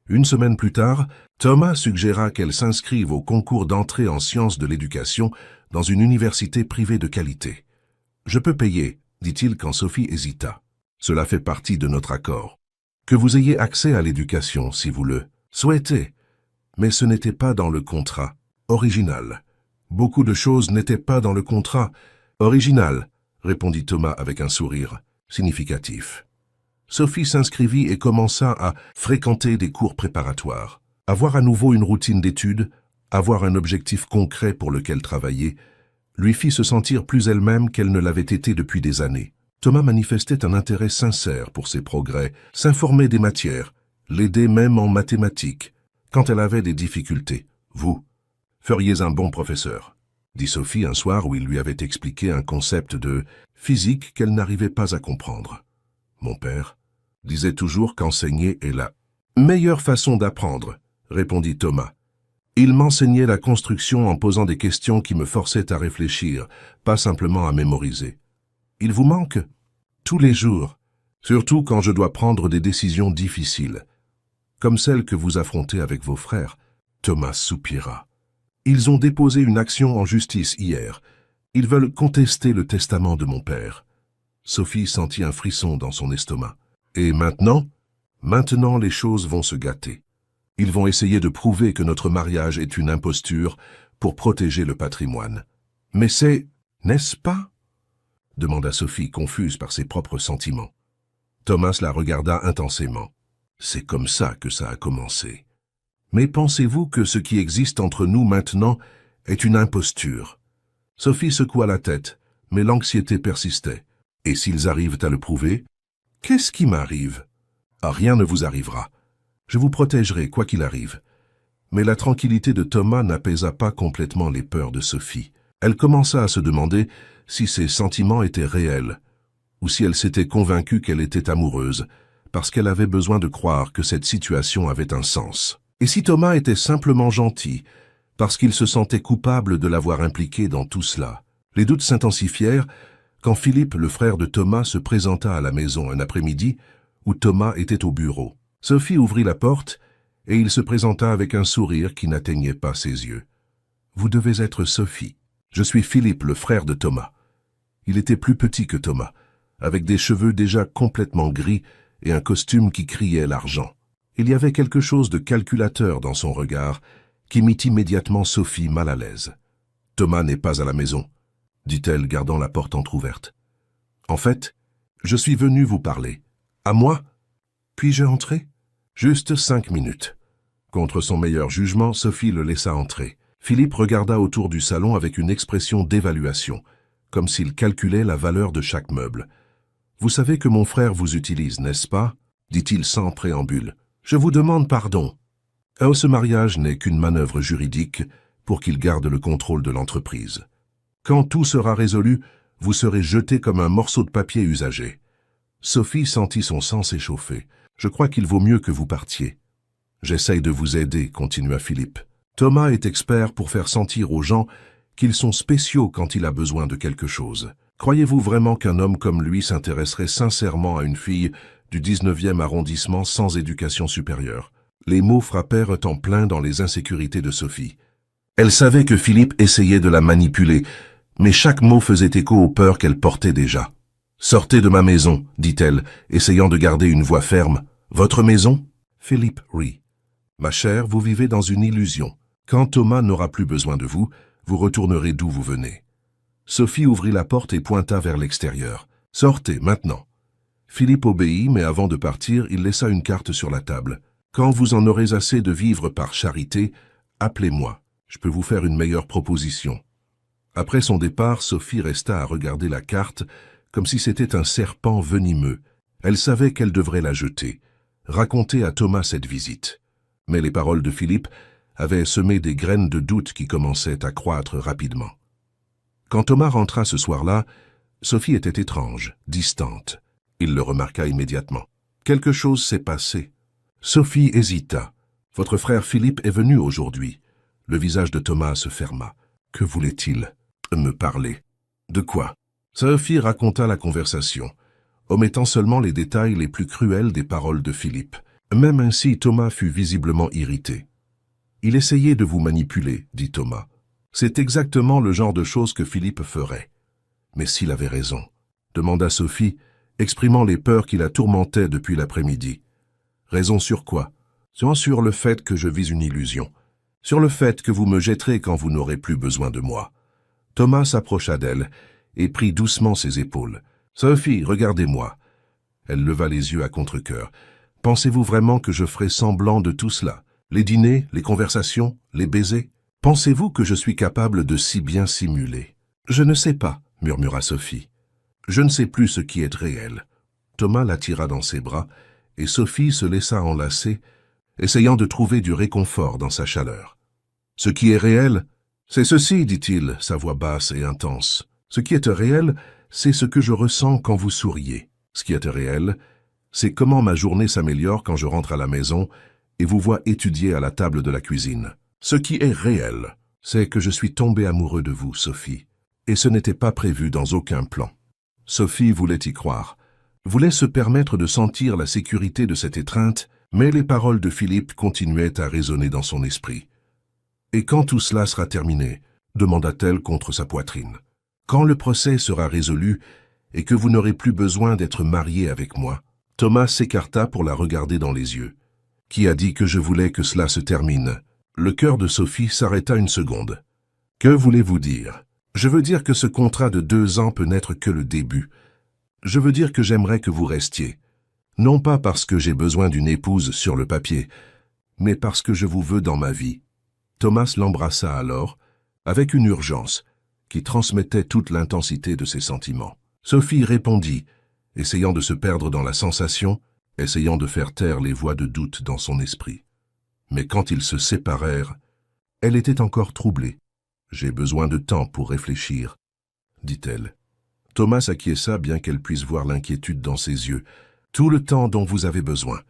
Une semaine plus tard, Thomas suggéra qu'elle s'inscrive au concours d'entrée en sciences de l'éducation dans une université privée de qualité. « Je peux payer, » dit-il quand Sophie hésita. « Cela fait partie de notre accord. Que vous ayez accès à l'éducation, si vous le souhaitez. Mais ce n'était pas dans le contrat original. » « Beaucoup de choses n'étaient pas dans le contrat original, » répondit Thomas avec un sourire significatif. Sophie s'inscrivit et commença à fréquenter des cours préparatoires. Avoir à nouveau une routine d'études, avoir un objectif concret pour lequel travailler, lui fit se sentir plus elle-même qu'elle ne l'avait été depuis des années. Thomas manifestait un intérêt sincère pour ses progrès, s'informait des matières, l'aidait même en mathématiques, quand elle avait des difficultés. « Vous feriez un bon professeur », dit Sophie un soir où il lui avait expliqué un concept de physique qu'elle n'arrivait pas à comprendre. « Mon père disait toujours qu'enseigner est la meilleure façon d'apprendre, » répondit Thomas. « Il m'enseignait la construction en posant des questions qui me forçaient à réfléchir, pas simplement à mémoriser. Il vous manque ? Tous les jours, surtout quand je dois prendre des décisions difficiles, comme celles que vous affrontez avec vos frères. » Thomas soupira. Ils ont déposé une action en justice hier. Ils veulent contester le testament de mon père. Sophie sentit un frisson dans son estomac. Et maintenant ? Maintenant les choses vont se gâter. Ils vont essayer de prouver que notre mariage est une imposture pour protéger le patrimoine. Mais c'est, n'est-ce pas ? Demanda Sophie, confuse par ses propres sentiments. Thomas la regarda intensément. C'est comme ça que ça a commencé. Mais pensez-vous que ce qui existe entre nous maintenant est une imposture ? Sophie secoua la tête, mais l'anxiété persistait. Et s'ils arrivent à le prouver ? Qu'est-ce qui m'arrive ? Ah, rien ne vous arrivera. Je vous protégerai, quoi qu'il arrive. Mais la tranquillité de Thomas n'apaisa pas complètement les peurs de Sophie. Elle commença à se demander si ses sentiments étaient réels, ou si elle s'était convaincue qu'elle était amoureuse, parce qu'elle avait besoin de croire que cette situation avait un sens. Et si Thomas était simplement gentil, parce qu'il se sentait coupable de l'avoir impliqué dans tout cela? Les doutes s'intensifièrent quand Philippe, le frère de Thomas, se présenta à la maison un après-midi où Thomas était au bureau. Sophie ouvrit la porte et il se présenta avec un sourire qui n'atteignait pas ses yeux. « Vous devez être Sophie. Je suis Philippe, le frère de Thomas. » Il était plus petit que Thomas, avec des cheveux déjà complètement gris et un costume qui criait l'argent. Il y avait quelque chose de calculateur dans son regard qui mit immédiatement Sophie mal à l'aise. « Thomas n'est pas à la maison, » dit-elle, gardant la porte entr'ouverte. « En fait, je suis venu vous parler. À moi ? Puis-je entrer ? Juste 5 minutes. » Contre son meilleur jugement, Sophie le laissa entrer. Philippe regarda autour du salon avec une expression d'évaluation, comme s'il calculait la valeur de chaque meuble. « Vous savez que mon frère vous utilise, n'est-ce pas ?» dit-il sans préambule. « Je vous demande pardon. » Ce mariage n'est qu'une manœuvre juridique pour qu'il garde le contrôle de l'entreprise. Quand tout sera résolu, vous serez jeté comme un morceau de papier usagé. Sophie sentit son sang s'échauffer. « Je crois qu'il vaut mieux que vous partiez. »« J'essaye de vous aider, » continua Philippe. « Thomas est expert pour faire sentir aux gens qu'ils sont spéciaux quand il a besoin de quelque chose. Croyez-vous vraiment qu'un homme comme lui s'intéresserait sincèrement à une fille du 19e arrondissement sans éducation supérieure ?» Les mots frappèrent en plein dans les insécurités de Sophie. Elle savait que Philippe essayait de la manipuler, mais chaque mot faisait écho aux peurs qu'elle portait déjà. « Sortez de ma maison, » dit-elle, essayant de garder une voix ferme. « Votre maison ?» Philippe rit. Ma chère, vous vivez dans une illusion. Quand Thomas n'aura plus besoin de vous, vous retournerez d'où vous venez. Sophie ouvrit la porte et pointa vers l'extérieur. « Sortez, maintenant !» Philippe obéit, mais avant de partir, il laissa une carte sur la table. « Quand vous en aurez assez de vivre par charité, appelez-moi. Je peux vous faire une meilleure proposition. » Après son départ, Sophie resta à regarder la carte comme si c'était un serpent venimeux. Elle savait qu'elle devrait la jeter, raconter à Thomas cette visite. Mais les paroles de Philippe avaient semé des graines de doute qui commençaient à croître rapidement. Quand Thomas rentra ce soir-là, Sophie était étrange, distante. Il le remarqua immédiatement. Quelque chose s'est passé. Sophie hésita. « Votre frère Philippe est venu aujourd'hui. » Le visage de Thomas se ferma. « Que voulait-il me parler? » « De quoi ?» Sophie raconta la conversation, omettant seulement les détails les plus cruels des paroles de Philippe. Même ainsi, Thomas fut visiblement irrité. « Il essayait de vous manipuler, » dit Thomas. « C'est exactement le genre de choses que Philippe ferait. »« Mais s'il avait raison ?» demanda Sophie, exprimant les peurs qui la tourmentaient depuis l'après-midi. « Raison sur quoi ?»« Sur le fait que je vis une illusion. Sur le fait que vous me jetterez quand vous n'aurez plus besoin de moi. » Thomas s'approcha d'elle et prit doucement ses épaules. « Sophie, regardez-moi. » Elle leva les yeux à contre-cœur. « Pensez-vous vraiment que je ferai semblant de tout cela? Les dîners, les conversations, les baisers? Pensez-vous que je suis capable de si bien simuler? »« Je ne sais pas, » murmura Sophie. « Je ne sais plus ce qui est réel. » Thomas la tira dans ses bras et Sophie se laissa enlacer, essayant de trouver du réconfort dans sa chaleur. « Ce qui est réel, c'est ceci, dit-il, sa voix basse et intense. Ce qui est réel, c'est ce que je ressens quand vous souriez. Ce qui est réel, c'est comment ma journée s'améliore quand je rentre à la maison et vous vois étudier à la table de la cuisine. Ce qui est réel, c'est que je suis tombé amoureux de vous, Sophie, et ce n'était pas prévu dans aucun plan. » Sophie voulait y croire, voulait se permettre de sentir la sécurité de cette étreinte, mais les paroles de Philippe continuaient à résonner dans son esprit. « Et quand tout cela sera terminé ?» demanda-t-elle contre sa poitrine. « Quand le procès sera résolu et que vous n'aurez plus besoin d'être marié avec moi ?» Thomas s'écarta pour la regarder dans les yeux. « Qui a dit que je voulais que cela se termine ?» Le cœur de Sophie s'arrêta une seconde. « Que voulez-vous dire ?»« Je veux dire que ce contrat de 2 ans peut n'être que le début. Je veux dire que j'aimerais que vous restiez. Non pas parce que j'ai besoin d'une épouse sur le papier, mais parce que je vous veux dans ma vie. » Thomas l'embrassa alors, avec une urgence qui transmettait toute l'intensité de ses sentiments. Sophie répondit, essayant de se perdre dans la sensation, essayant de faire taire les voix de doute dans son esprit. Mais quand ils se séparèrent, elle était encore troublée. « J'ai besoin de temps pour réfléchir, » dit-elle. Thomas acquiesça bien qu'elle puisse voir l'inquiétude dans ses yeux. « Tout le temps dont vous avez besoin. »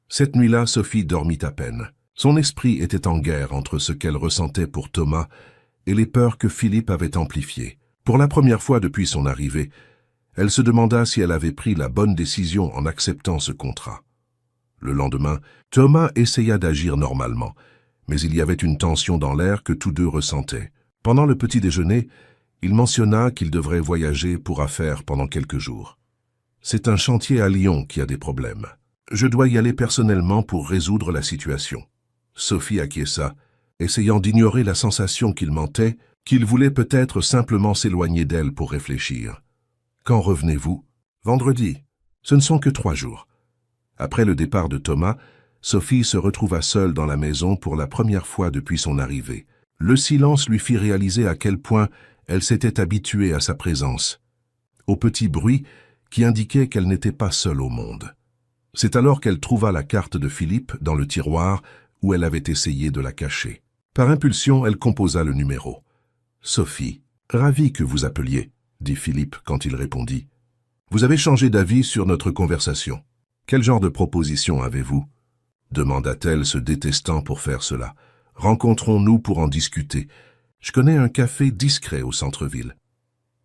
Cette nuit-là, Sophie dormit à peine. Son esprit était en guerre entre ce qu'elle ressentait pour Thomas et les peurs que Philippe avait amplifiées. Pour la première fois depuis son arrivée, elle se demanda si elle avait pris la bonne décision en acceptant ce contrat. Le lendemain, Thomas essaya d'agir normalement, mais il y avait une tension dans l'air que tous deux ressentaient. Pendant le petit déjeuner, il mentionna qu'il devrait voyager pour affaires pendant quelques jours. « C'est un chantier à Lyon qui a des problèmes. Je dois y aller personnellement pour résoudre la situation. » Sophie acquiesça, essayant d'ignorer la sensation qu'il mentait, qu'il voulait peut-être simplement s'éloigner d'elle pour réfléchir. « Quand revenez-vous ?»« Vendredi. Ce ne sont que 3 jours. » Après le départ de Thomas, Sophie se retrouva seule dans la maison pour la première fois depuis son arrivée. Le silence lui fit réaliser à quel point elle s'était habituée à sa présence, au petit bruit qui indiquait qu'elle n'était pas seule au monde. C'est alors qu'elle trouva la carte de Philippe dans le tiroir où elle avait essayé de la cacher. Par impulsion, elle composa le numéro. « Sophie, ravi que vous appeliez, » dit Philippe quand il répondit. « Vous avez changé d'avis sur notre conversation. Quel genre de proposition avez-vous » demanda-t-elle, se détestant pour faire cela. « Rencontrons-nous pour en discuter. Je connais un café discret au centre-ville. »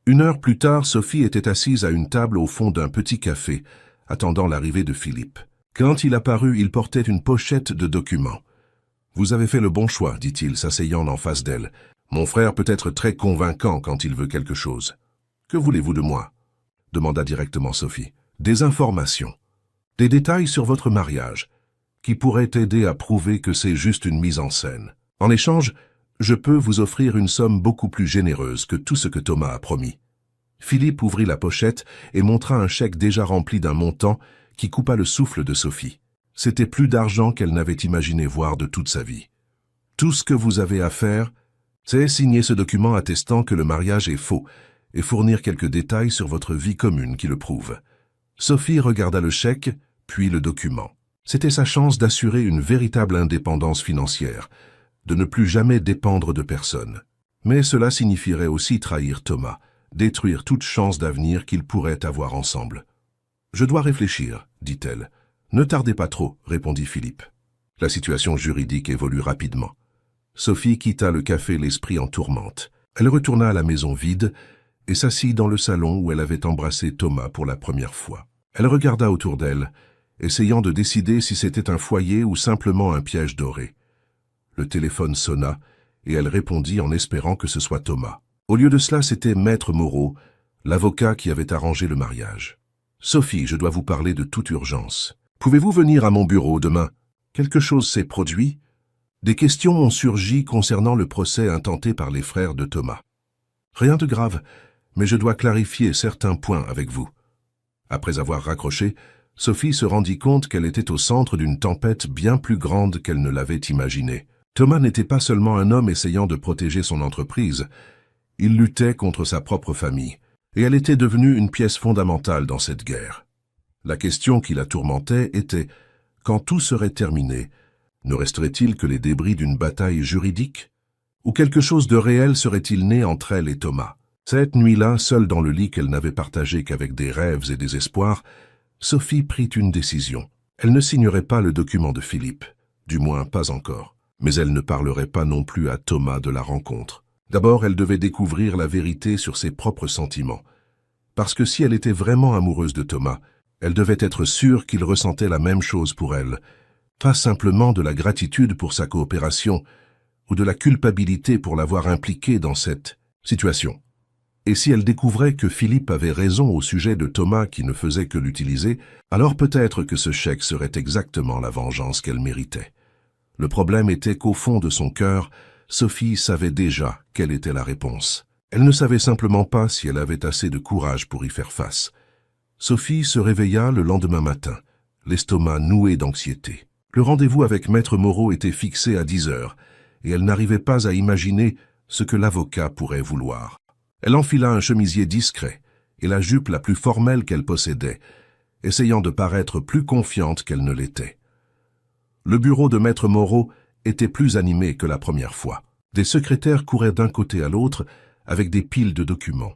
1 heure plus tard, Sophie était assise à une table au fond d'un petit café, attendant l'arrivée de Philippe. Quand il apparut, il portait une pochette de documents. « Vous avez fait le bon choix, dit-il, s'asseyant en face d'elle. Mon frère peut être très convaincant quand il veut quelque chose. »« Que voulez-vous de moi ?» demanda directement Sophie. « Des informations. Des détails sur votre mariage. qui pourrait aider à prouver que c'est juste une mise en scène. En échange, je peux vous offrir une somme beaucoup plus généreuse que tout ce que Thomas a promis. » Philippe ouvrit la pochette et montra un chèque déjà rempli d'un montant qui coupa le souffle de Sophie. C'était plus d'argent qu'elle n'avait imaginé voir de toute sa vie. « Tout ce que vous avez à faire, c'est signer ce document attestant que le mariage est faux et fournir quelques détails sur votre vie commune qui le prouvent. » Sophie regarda le chèque, puis le document. C'était sa chance d'assurer une véritable indépendance financière, de ne plus jamais dépendre de personne. Mais cela signifierait aussi trahir Thomas, détruire toute chance d'avenir qu'ils pourraient avoir ensemble. « Je dois réfléchir, dit-elle. « Ne tardez pas trop, répondit Philippe. La situation juridique évolue rapidement. Sophie quitta le café l'esprit en tourmente. Elle retourna à la maison vide et s'assit dans le salon où elle avait embrassé Thomas pour la première fois. Elle regarda autour d'elle, essayant de décider si c'était un foyer ou simplement un piège doré. Le téléphone sonna et elle répondit en espérant que ce soit Thomas. Au lieu de cela, c'était Maître Moreau, l'avocat qui avait arrangé le mariage. « Sophie, je dois vous parler de toute urgence. Pouvez-vous venir à mon bureau demain? Quelque chose s'est produit? Des questions ont surgi concernant le procès intenté par les frères de Thomas. Rien de grave, mais je dois clarifier certains points avec vous. » Après avoir raccroché, Sophie se rendit compte qu'elle était au centre d'une tempête bien plus grande qu'elle ne l'avait imaginée. Thomas n'était pas seulement un homme essayant de protéger son entreprise, il luttait contre sa propre famille, et elle était devenue une pièce fondamentale dans cette guerre. La question qui la tourmentait était, quand tout serait terminé, ne resterait-il que les débris d'une bataille juridique? Ou quelque chose de réel serait-il né entre elle et Thomas? Cette nuit-là, seule dans le lit qu'elle n'avait partagé qu'avec des rêves et des espoirs, Sophie prit une décision. Elle ne signerait pas le document de Philippe, du moins pas encore, mais elle ne parlerait pas non plus à Thomas de la rencontre. D'abord, elle devait découvrir la vérité sur ses propres sentiments, parce que si elle était vraiment amoureuse de Thomas, elle devait être sûre qu'il ressentait la même chose pour elle, pas simplement de la gratitude pour sa coopération ou de la culpabilité pour l'avoir impliqué dans cette situation. Et si elle découvrait que Philippe avait raison au sujet de Thomas qui ne faisait que l'utiliser, alors peut-être que ce chèque serait exactement la vengeance qu'elle méritait. Le problème était qu'au fond de son cœur, Sophie savait déjà quelle était la réponse. Elle ne savait simplement pas si elle avait assez de courage pour y faire face. Sophie se réveilla le lendemain matin, l'estomac noué d'anxiété. Le rendez-vous avec Maître Moreau était fixé à 10 heures, et elle n'arrivait pas à imaginer ce que l'avocat pourrait vouloir. Elle enfila un chemisier discret et la jupe la plus formelle qu'elle possédait, essayant de paraître plus confiante qu'elle ne l'était. Le bureau de Maître Moreau était plus animé que la première fois. Des secrétaires couraient d'un côté à l'autre avec des piles de documents.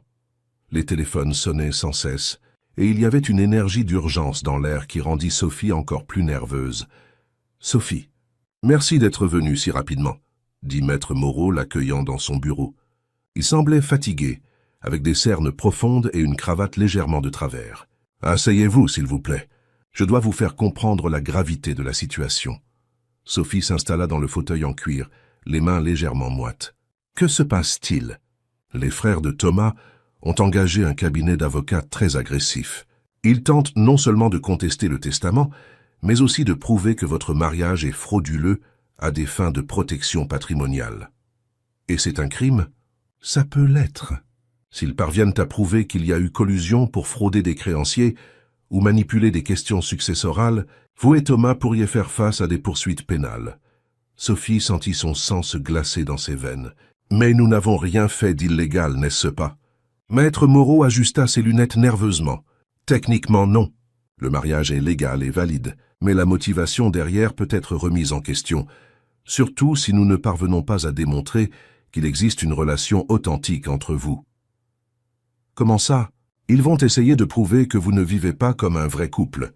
Les téléphones sonnaient sans cesse, et il y avait une énergie d'urgence dans l'air qui rendit Sophie encore plus nerveuse. « Sophie, merci d'être venue si rapidement, » dit Maître Moreau l'accueillant dans son bureau. Il semblait fatigué, avec des cernes profondes et une cravate légèrement de travers. « Asseyez-vous, s'il vous plaît. Je dois vous faire comprendre la gravité de la situation. » Sophie s'installa dans le fauteuil en cuir, les mains légèrement moites. « Que se passe-t-il? » Les frères de Thomas ont engagé un cabinet d'avocats très agressif. Ils tentent non seulement de contester le testament, mais aussi de prouver que votre mariage est frauduleux à des fins de protection patrimoniale. Et c'est un crime? Ça peut l'être. S'ils parviennent à prouver qu'il y a eu collusion pour frauder des créanciers ou manipuler des questions successorales, vous et Thomas pourriez faire face à des poursuites pénales. Sophie sentit son sang se glacer dans ses veines. Mais nous n'avons rien fait d'illégal, n'est-ce pas? Maître Moreau ajusta ses lunettes nerveusement. Techniquement, non. Le mariage est légal et valide, mais la motivation derrière peut être remise en question, surtout si nous ne parvenons pas à démontrer qu'il existe une relation authentique entre vous. Comment ça? Ils vont essayer de prouver que vous ne vivez pas comme un vrai couple.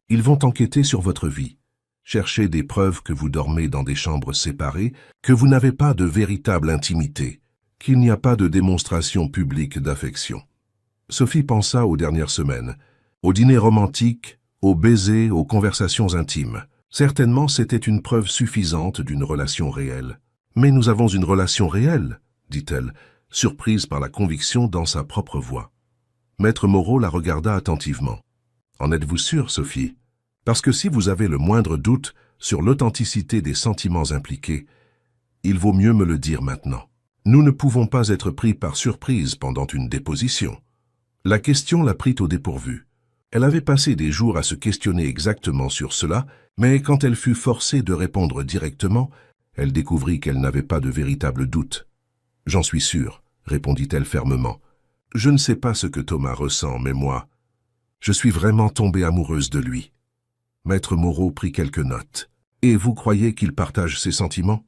Ils vont enquêter sur votre vie, chercher des preuves que vous dormez dans des chambres séparées, que vous n'avez pas de véritable intimité, qu'il n'y a pas de démonstration publique d'affection. Sophie pensa aux dernières semaines, aux dîners romantiques, aux baisers, aux conversations intimes. Certainement, c'était une preuve suffisante d'une relation réelle. « Mais nous avons une relation réelle, » dit-elle, surprise par la conviction dans sa propre voix. Maître Moreau la regarda attentivement. « En êtes-vous sûre, Sophie? Parce que si vous avez le moindre doute, sur l'authenticité des sentiments impliqués, il vaut mieux me le dire maintenant. Nous ne pouvons pas être pris par surprise pendant une déposition. La question la prit au dépourvu. Elle avait passé des jours à se questionner exactement sur cela, mais quand elle fut forcée de répondre directement, elle découvrit qu'elle n'avait pas de véritable doute. « J'en suis sûre », répondit-elle fermement. « Je ne sais pas ce que Thomas ressent, mais moi, je suis vraiment tombée amoureuse de lui. » Maître Moreau prit quelques notes. « Et vous croyez qu'il partage ses sentiments ?»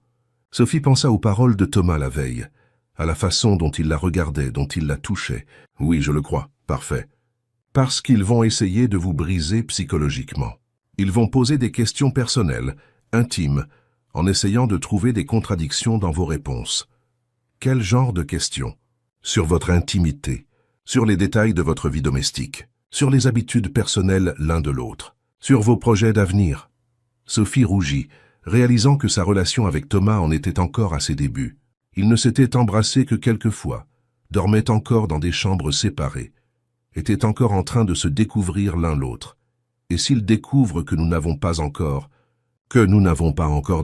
Sophie pensa aux paroles de Thomas la veille, à la façon dont il la regardait, dont il la touchait. « Oui, je le crois. Parfait. Parce qu'ils vont essayer de vous briser psychologiquement. Ils vont poser des questions personnelles, intimes, en essayant de trouver des contradictions dans vos réponses. Quel genre de questions? Sur votre intimité, sur les détails de votre vie domestique, sur les habitudes personnelles l'un de l'autre, sur vos projets d'avenir. » Sophie rougit, réalisant que sa relation avec Thomas en était encore à ses débuts. Ils ne s'étaient embrassés que quelques fois, dormaient encore dans des chambres séparées, étaient encore en train de se découvrir l'un l'autre. Et s'ils découvrent que nous n'avons pas encore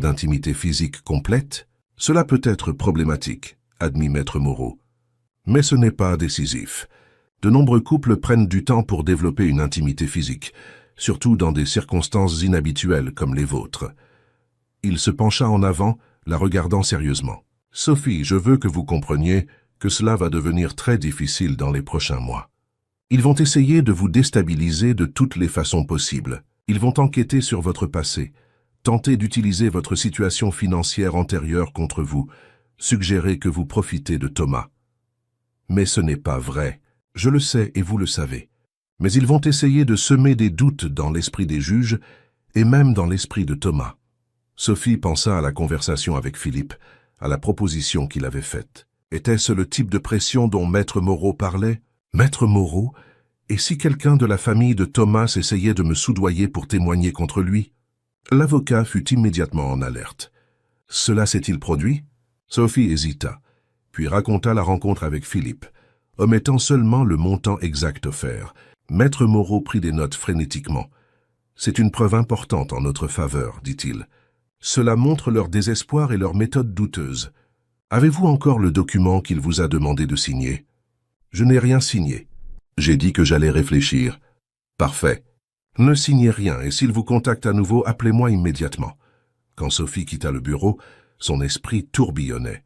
d'intimité physique complète, cela peut être problématique, admit Maître Moreau. Mais ce n'est pas décisif. De nombreux couples prennent du temps pour développer une intimité physique, surtout dans des circonstances inhabituelles comme les vôtres. Il se pencha en avant, la regardant sérieusement. « Sophie, je veux que vous compreniez que cela va devenir très difficile dans les prochains mois. Ils vont essayer de vous déstabiliser de toutes les façons possibles. Ils vont enquêter sur votre passé, tenter d'utiliser votre situation financière antérieure contre vous, suggérer que vous profitez de Thomas. Mais ce n'est pas vrai. Je le sais et vous le savez. Mais ils vont essayer de semer des doutes dans l'esprit des juges et même dans l'esprit de Thomas. » Sophie pensa à la conversation avec Philippe, à la proposition qu'il avait faite. Était-ce le type de pression dont Maître Moreau parlait? Maître Moreau? Et si quelqu'un de la famille de Thomas essayait de me soudoyer pour témoigner contre lui? L'avocat fut immédiatement en alerte. Cela s'est-il produit? Sophie hésita, puis raconta la rencontre avec Philippe, omettant seulement le montant exact offert. Maître Moreau prit des notes frénétiquement. « C'est une preuve importante en notre faveur, dit-il. Cela montre leur désespoir et leur méthode douteuse. Avez-vous encore le document qu'il vous a demandé de signer? » Je n'ai rien signé. J'ai dit que j'allais réfléchir. Parfait. Ne signez rien et s'il vous contacte à nouveau, appelez-moi immédiatement. Quand Sophie quitta le bureau, son esprit tourbillonnait.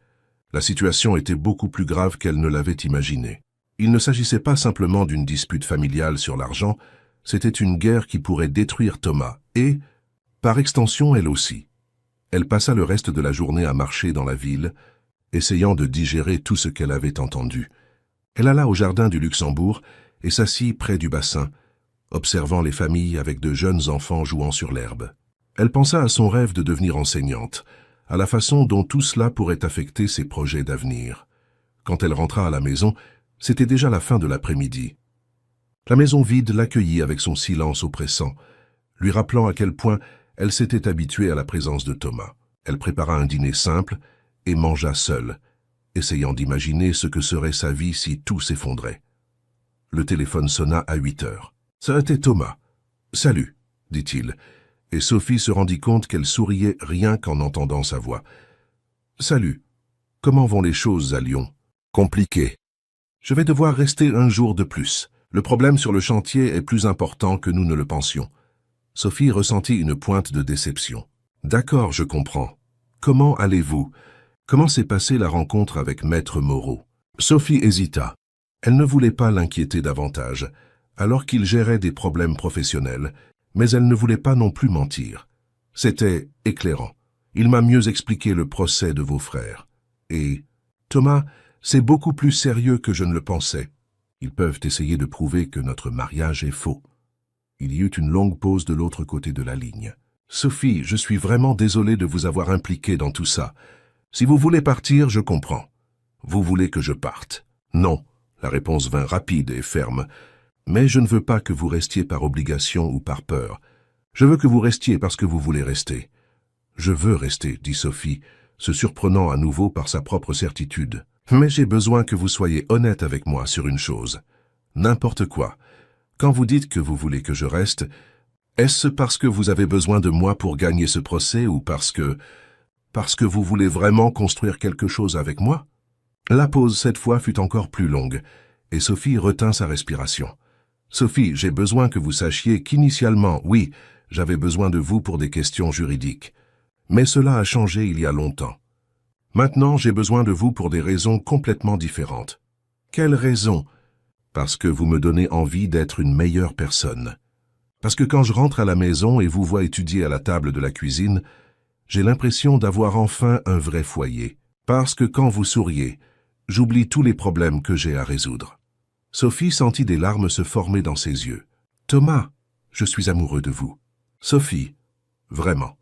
La situation était beaucoup plus grave qu'elle ne l'avait imaginé. Il ne s'agissait pas simplement d'une dispute familiale sur l'argent, c'était une guerre qui pourrait détruire Thomas et, par extension, elle aussi. Elle passa le reste de la journée à marcher dans la ville, essayant de digérer tout ce qu'elle avait entendu. Elle alla au jardin du Luxembourg et s'assit près du bassin, observant les familles avec de jeunes enfants jouant sur l'herbe. Elle pensa à son rêve de devenir enseignante, à la façon dont tout cela pourrait affecter ses projets d'avenir. Quand elle rentra à la maison, c'était déjà la fin de l'après-midi. La maison vide l'accueillit avec son silence oppressant, lui rappelant à quel point elle s'était habituée à la présence de Thomas. Elle prépara un dîner simple et mangea seule, essayant d'imaginer ce que serait sa vie si tout s'effondrait. Le téléphone sonna à 8 heures. Ça était Thomas. « Salut », dit-il, et Sophie se rendit compte qu'elle souriait rien qu'en entendant sa voix. « Salut, comment vont les choses à Lyon? »« Compliqué. Je vais devoir rester un jour de plus. Le problème sur le chantier est plus important que nous ne le pensions. » Sophie ressentit une pointe de déception. « D'accord, je comprends. Comment allez-vous? Comment s'est passée la rencontre avec Maître Moreau ?» Sophie hésita. Elle ne voulait pas l'inquiéter davantage, alors qu'il gérait des problèmes professionnels, mais elle ne voulait pas non plus mentir. C'était éclairant. Il m'a mieux expliqué le procès de vos frères. Et, Thomas, c'est beaucoup plus sérieux que je ne le pensais. Ils peuvent essayer de prouver que notre mariage est faux. Il y eut une longue pause de l'autre côté de la ligne. Sophie, je suis vraiment désolé de vous avoir impliqué dans tout ça. Si vous voulez partir, je comprends. Vous voulez que je parte? Non. La réponse vint rapide et ferme. Mais je ne veux pas que vous restiez par obligation ou par peur. Je veux que vous restiez parce que vous voulez rester. Je veux rester, dit Sophie, se surprenant à nouveau par sa propre certitude. Mais j'ai besoin que vous soyez honnête avec moi sur une chose. N'importe quoi. Quand vous dites que vous voulez que je reste, Est-ce parce que vous avez besoin de moi pour gagner ce procès ou parce que vous voulez vraiment construire quelque chose avec moi? La pause cette fois fut encore plus longue, et Sophie retint sa respiration. Sophie, j'ai besoin que vous sachiez qu'initialement, oui, j'avais besoin de vous pour des questions juridiques. Mais cela a changé il y a longtemps. Maintenant, j'ai besoin de vous pour des raisons complètement différentes. Quelles raisons? Parce que vous me donnez envie d'être une meilleure personne. Parce que quand je rentre à la maison et vous vois étudier à la table de la cuisine, j'ai l'impression d'avoir enfin un vrai foyer. Parce que quand vous souriez, j'oublie tous les problèmes que j'ai à résoudre. Sophie sentit des larmes se former dans ses yeux. Thomas, je suis amoureux de vous. Sophie, vraiment.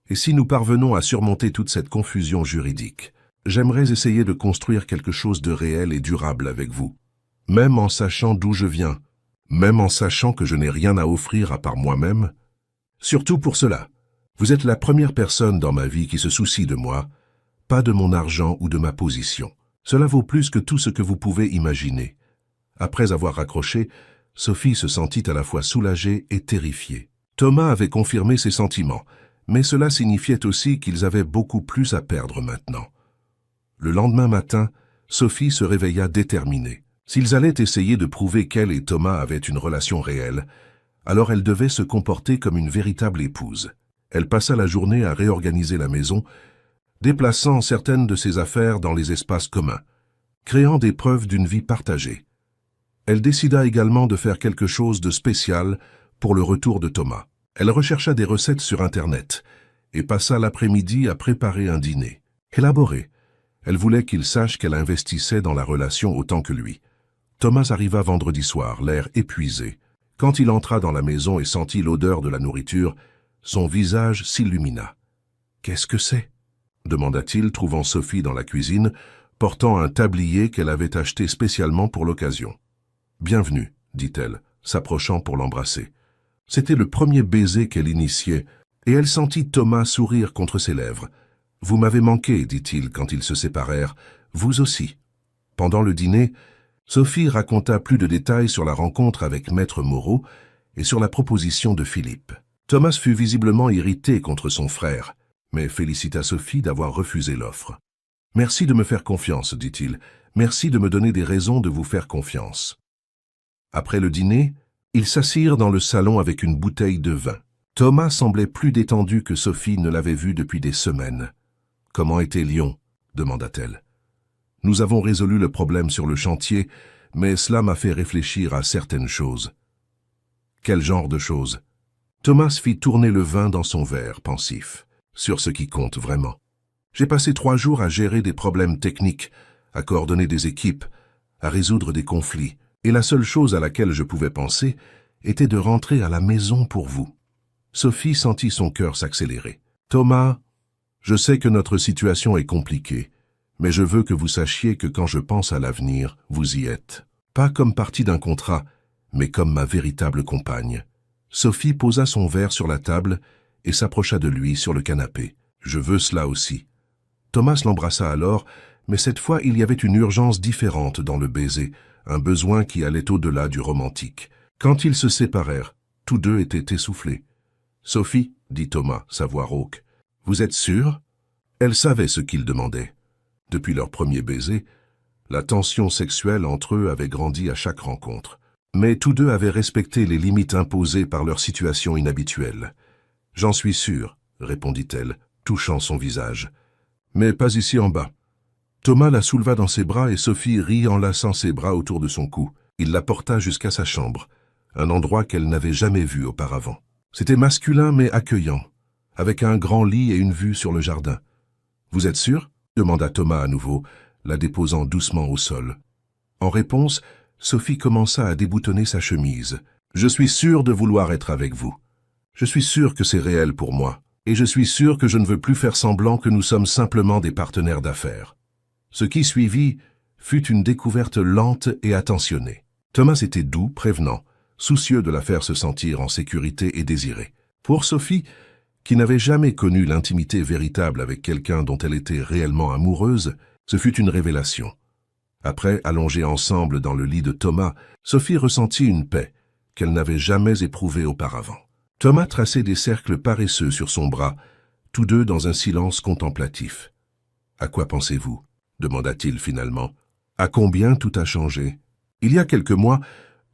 Et si nous parvenons à surmonter toute cette confusion juridique, j'aimerais essayer de construire quelque chose de réel et durable avec vous. Même en sachant d'où je viens, même en sachant que je n'ai rien à offrir à part moi-même. Surtout pour cela, vous êtes la première personne dans ma vie qui se soucie de moi, pas de mon argent ou de ma position. Cela vaut plus que tout ce que vous pouvez imaginer. Après avoir raccroché, Sophie se sentit à la fois soulagée et terrifiée. Thomas avait confirmé ses sentiments, mais cela signifiait aussi qu'ils avaient beaucoup plus à perdre maintenant. Le lendemain matin, Sophie se réveilla déterminée. S'ils allaient essayer de prouver qu'elle et Thomas avaient une relation réelle, alors elle devait se comporter comme une véritable épouse. Elle passa la journée à réorganiser la maison, déplaçant certaines de ses affaires dans les espaces communs, créant des preuves d'une vie partagée. Elle décida également de faire quelque chose de spécial pour le retour de Thomas. Elle rechercha des recettes sur Internet et passa l'après-midi à préparer un dîner. Élaboré, elle voulait qu'il sache qu'elle investissait dans la relation autant que lui. Thomas arriva vendredi soir, l'air épuisé. Quand il entra dans la maison et sentit l'odeur de la nourriture, son visage s'illumina. « Qu'est-ce que c'est » demanda-t-il, trouvant Sophie dans la cuisine, portant un tablier qu'elle avait acheté spécialement pour l'occasion. « Bienvenue » dit-elle, s'approchant pour l'embrasser. C'était le premier baiser qu'elle initiait, et elle sentit Thomas sourire contre ses lèvres. « Vous m'avez manqué » dit-il quand ils se séparèrent, « vous aussi. » Pendant le dîner, Sophie raconta plus de détails sur la rencontre avec Maître Moreau et sur la proposition de Philippe. Thomas fut visiblement irrité contre son frère, mais félicita Sophie d'avoir refusé l'offre. « Merci de me faire confiance, dit-il. Merci de me donner des raisons de vous faire confiance. » Après le dîner, ils s'assirent dans le salon avec une bouteille de vin. Thomas semblait plus détendu que Sophie ne l'avait vu depuis des semaines. « Comment était Lyon » demanda-t-elle. « Nous avons résolu le problème sur le chantier, mais cela m'a fait réfléchir à certaines choses. » « Quel genre de choses ?» Thomas fit tourner le vin dans son verre, pensif, sur ce qui compte vraiment. « J'ai passé 3 jours à gérer des problèmes techniques, à coordonner des équipes, à résoudre des conflits, et la seule chose à laquelle je pouvais penser était de rentrer à la maison pour vous. » Sophie sentit son cœur s'accélérer. « Thomas, je sais que notre situation est compliquée, mais je veux que vous sachiez que quand je pense à l'avenir, vous y êtes. Pas comme partie d'un contrat, mais comme ma véritable compagne. » Sophie posa son verre sur la table et s'approcha de lui sur le canapé. « Je veux cela aussi. » Thomas l'embrassa alors, mais cette fois il y avait une urgence différente dans le baiser, un besoin qui allait au-delà du romantique. Quand ils se séparèrent, tous deux étaient essoufflés. « Sophie, » dit Thomas, sa voix rauque, « vous êtes sûre ?» Elle savait ce qu'il demandait. Depuis leur premier baiser, la tension sexuelle entre eux avait grandi à chaque rencontre. Mais tous deux avaient respecté les limites imposées par leur situation inhabituelle. « J'en suis sûre, » répondit-elle, touchant son visage. « Mais pas ici en bas. » Thomas la souleva dans ses bras et Sophie rit en laçant ses bras autour de son cou. Il la porta jusqu'à sa chambre, un endroit qu'elle n'avait jamais vu auparavant. C'était masculin mais accueillant, avec un grand lit et une vue sur le jardin. « Vous êtes sûr ?» demanda Thomas à nouveau, la déposant doucement au sol. En réponse, Sophie commença à déboutonner sa chemise. « Je suis sûre de vouloir être avec vous. Je suis sûre que c'est réel pour moi. Et je suis sûre que je ne veux plus faire semblant que nous sommes simplement des partenaires d'affaires. » Ce qui suivit fut une découverte lente et attentionnée. Thomas était doux, prévenant, soucieux de la faire se sentir en sécurité et désirée. Pour Sophie, qui n'avait jamais connu l'intimité véritable avec quelqu'un dont elle était réellement amoureuse, ce fut une révélation. Après, allongés ensemble dans le lit de Thomas, Sophie ressentit une paix qu'elle n'avait jamais éprouvée auparavant. Thomas traçait des cercles paresseux sur son bras, tous deux dans un silence contemplatif. « À quoi pensez-vous » demanda-t-il finalement. « À combien tout a changé ? Il y a quelques mois,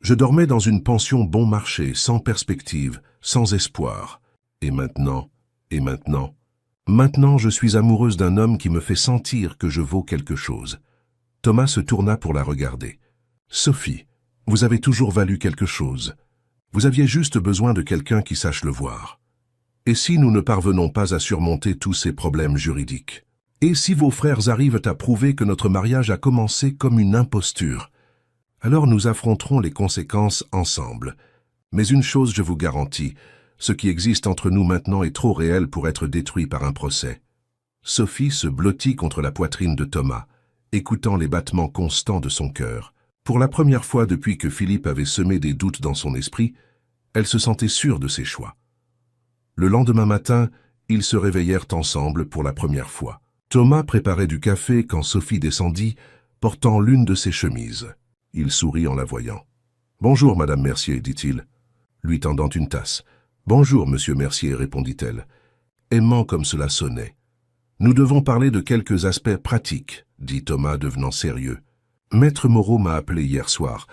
je dormais dans une pension bon marché, sans perspective, sans espoir. Et maintenant, Maintenant, je suis amoureuse d'un homme qui me fait sentir que je vaux quelque chose. » Thomas se tourna pour la regarder. « Sophie, vous avez toujours valu quelque chose. Vous aviez juste besoin de quelqu'un qui sache le voir. Et si nous ne parvenons pas à surmonter tous ces problèmes juridiques? Et si vos frères arrivent à prouver que notre mariage a commencé comme une imposture? Alors nous affronterons les conséquences ensemble. Mais une chose je vous garantis, ce qui existe entre nous maintenant est trop réel pour être détruit par un procès. » Sophie se blottit contre la poitrine de Thomas, écoutant les battements constants de son cœur. Pour la première fois depuis que Philippe avait semé des doutes dans son esprit, elle se sentait sûre de ses choix. Le lendemain matin, ils se réveillèrent ensemble pour la première fois. Thomas préparait du café quand Sophie descendit, portant l'une de ses chemises. Il sourit en la voyant. « Bonjour, Madame Mercier, dit-il, lui tendant une tasse. « Bonjour, Monsieur Mercier, répondit-elle, aimant comme cela sonnait. « Nous devons parler de quelques aspects pratiques, dit Thomas devenant sérieux. Maître Moreau m'a appelé hier soir.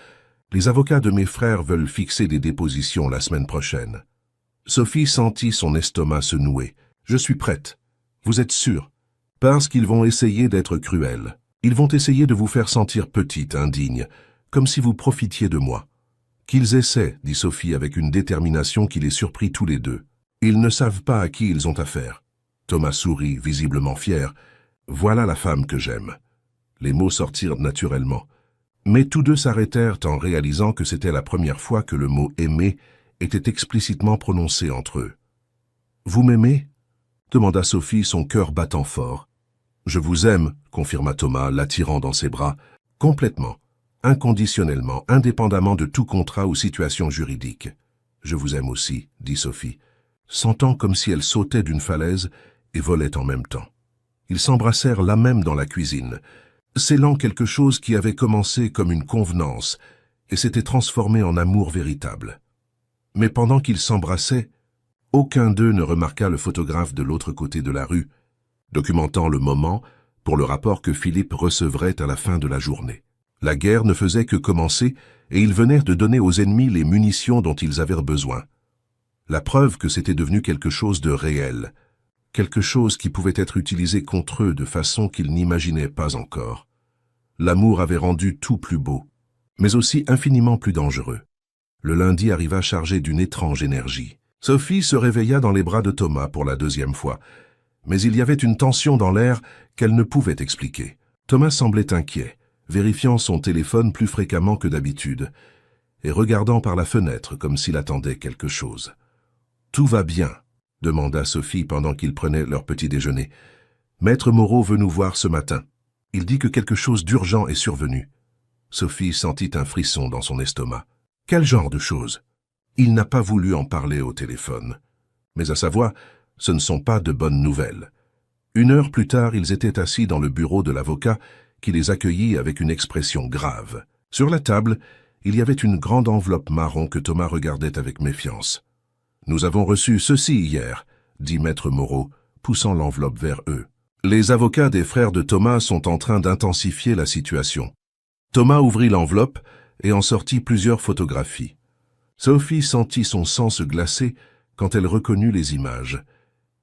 Les avocats de mes frères veulent fixer des dépositions la semaine prochaine. » Sophie sentit son estomac se nouer. « Je suis prête. Vous êtes sûre? Parce qu'ils vont essayer d'être cruels. Ils vont essayer de vous faire sentir petite, indigne, comme si vous profitiez de moi. » « Qu'ils essaient, dit Sophie avec une détermination qui les surprit tous les deux. Ils ne savent pas à qui ils ont affaire. Thomas sourit, visiblement fier. « Voilà la femme que j'aime. » Les mots sortirent naturellement. Mais tous deux s'arrêtèrent en réalisant que c'était la première fois que le mot « aimer » était explicitement prononcé entre eux. « Vous m'aimez » demanda Sophie, son cœur battant fort. « Je vous aime » confirma Thomas, l'attirant dans ses bras. « Complètement. Inconditionnellement, indépendamment de tout contrat ou situation juridique. Je vous aime aussi, dit Sophie, sentant comme si elle sautait d'une falaise et volait en même temps. Ils s'embrassèrent là même dans la cuisine, scellant quelque chose qui avait commencé comme une convenance et s'était transformé en amour véritable. Mais pendant qu'ils s'embrassaient, aucun d'eux ne remarqua le photographe de l'autre côté de la rue, documentant le moment pour le rapport que Philippe recevrait à la fin de la journée. La guerre ne faisait que commencer et ils venaient de donner aux ennemis les munitions dont ils avaient besoin. La preuve que c'était devenu quelque chose de réel, quelque chose qui pouvait être utilisé contre eux de façon qu'ils n'imaginaient pas encore. L'amour avait rendu tout plus beau, mais aussi infiniment plus dangereux. Le lundi arriva chargé d'une étrange énergie. Sophie se réveilla dans les bras de Thomas pour la deuxième fois, mais il y avait une tension dans l'air qu'elle ne pouvait expliquer. Thomas semblait inquiet, vérifiant son téléphone plus fréquemment que d'habitude, et regardant par la fenêtre comme s'il attendait quelque chose. « Tout va bien ?» demanda Sophie pendant qu'ils prenaient leur petit déjeuner. « Maître Moreau veut nous voir ce matin. Il dit que quelque chose d'urgent est survenu. » Sophie sentit un frisson dans son estomac. « Quel genre de chose ?» Il n'a pas voulu en parler au téléphone. Mais à sa voix, ce ne sont pas de bonnes nouvelles. 1 heure plus tard, ils étaient assis dans le bureau de l'avocat qui les accueillit avec une expression grave. Sur la table, il y avait une grande enveloppe marron que Thomas regardait avec méfiance. « Nous avons reçu ceci hier, » dit Maître Moreau, poussant l'enveloppe vers eux. Les avocats des frères de Thomas sont en train d'intensifier la situation. Thomas ouvrit l'enveloppe et en sortit plusieurs photographies. Sophie sentit son sang se glacer quand elle reconnut les images.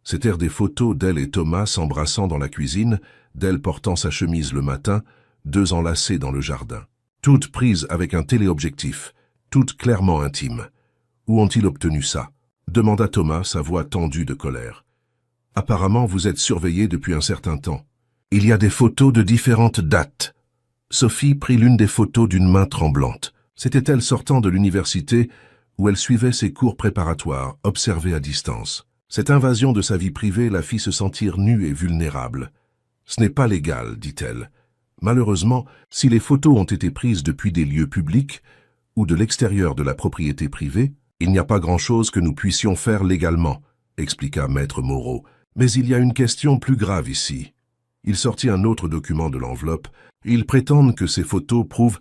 C'étaient des photos d'elle et Thomas s'embrassant dans la cuisine, d'elle portant sa chemise le matin, 2 enlacés dans le jardin. Toutes prises avec un téléobjectif, toutes clairement intimes. « Où ont-ils obtenu ça ?» demanda Thomas, sa voix tendue de colère. « Apparemment, vous êtes surveillé depuis un certain temps. Il y a des photos de différentes dates. » Sophie prit l'une des photos d'une main tremblante. C'était elle sortant de l'université où elle suivait ses cours préparatoires, observée à distance. Cette invasion de sa vie privée la fit se sentir nue et vulnérable. « Ce n'est pas légal, dit-elle. Malheureusement, si les photos ont été prises depuis des lieux publics ou de l'extérieur de la propriété privée, il n'y a pas grand-chose que nous puissions faire légalement, expliqua Maître Moreau. Mais il y a une question plus grave ici. » Il sortit un autre document de l'enveloppe. « Ils prétendent que ces photos prouvent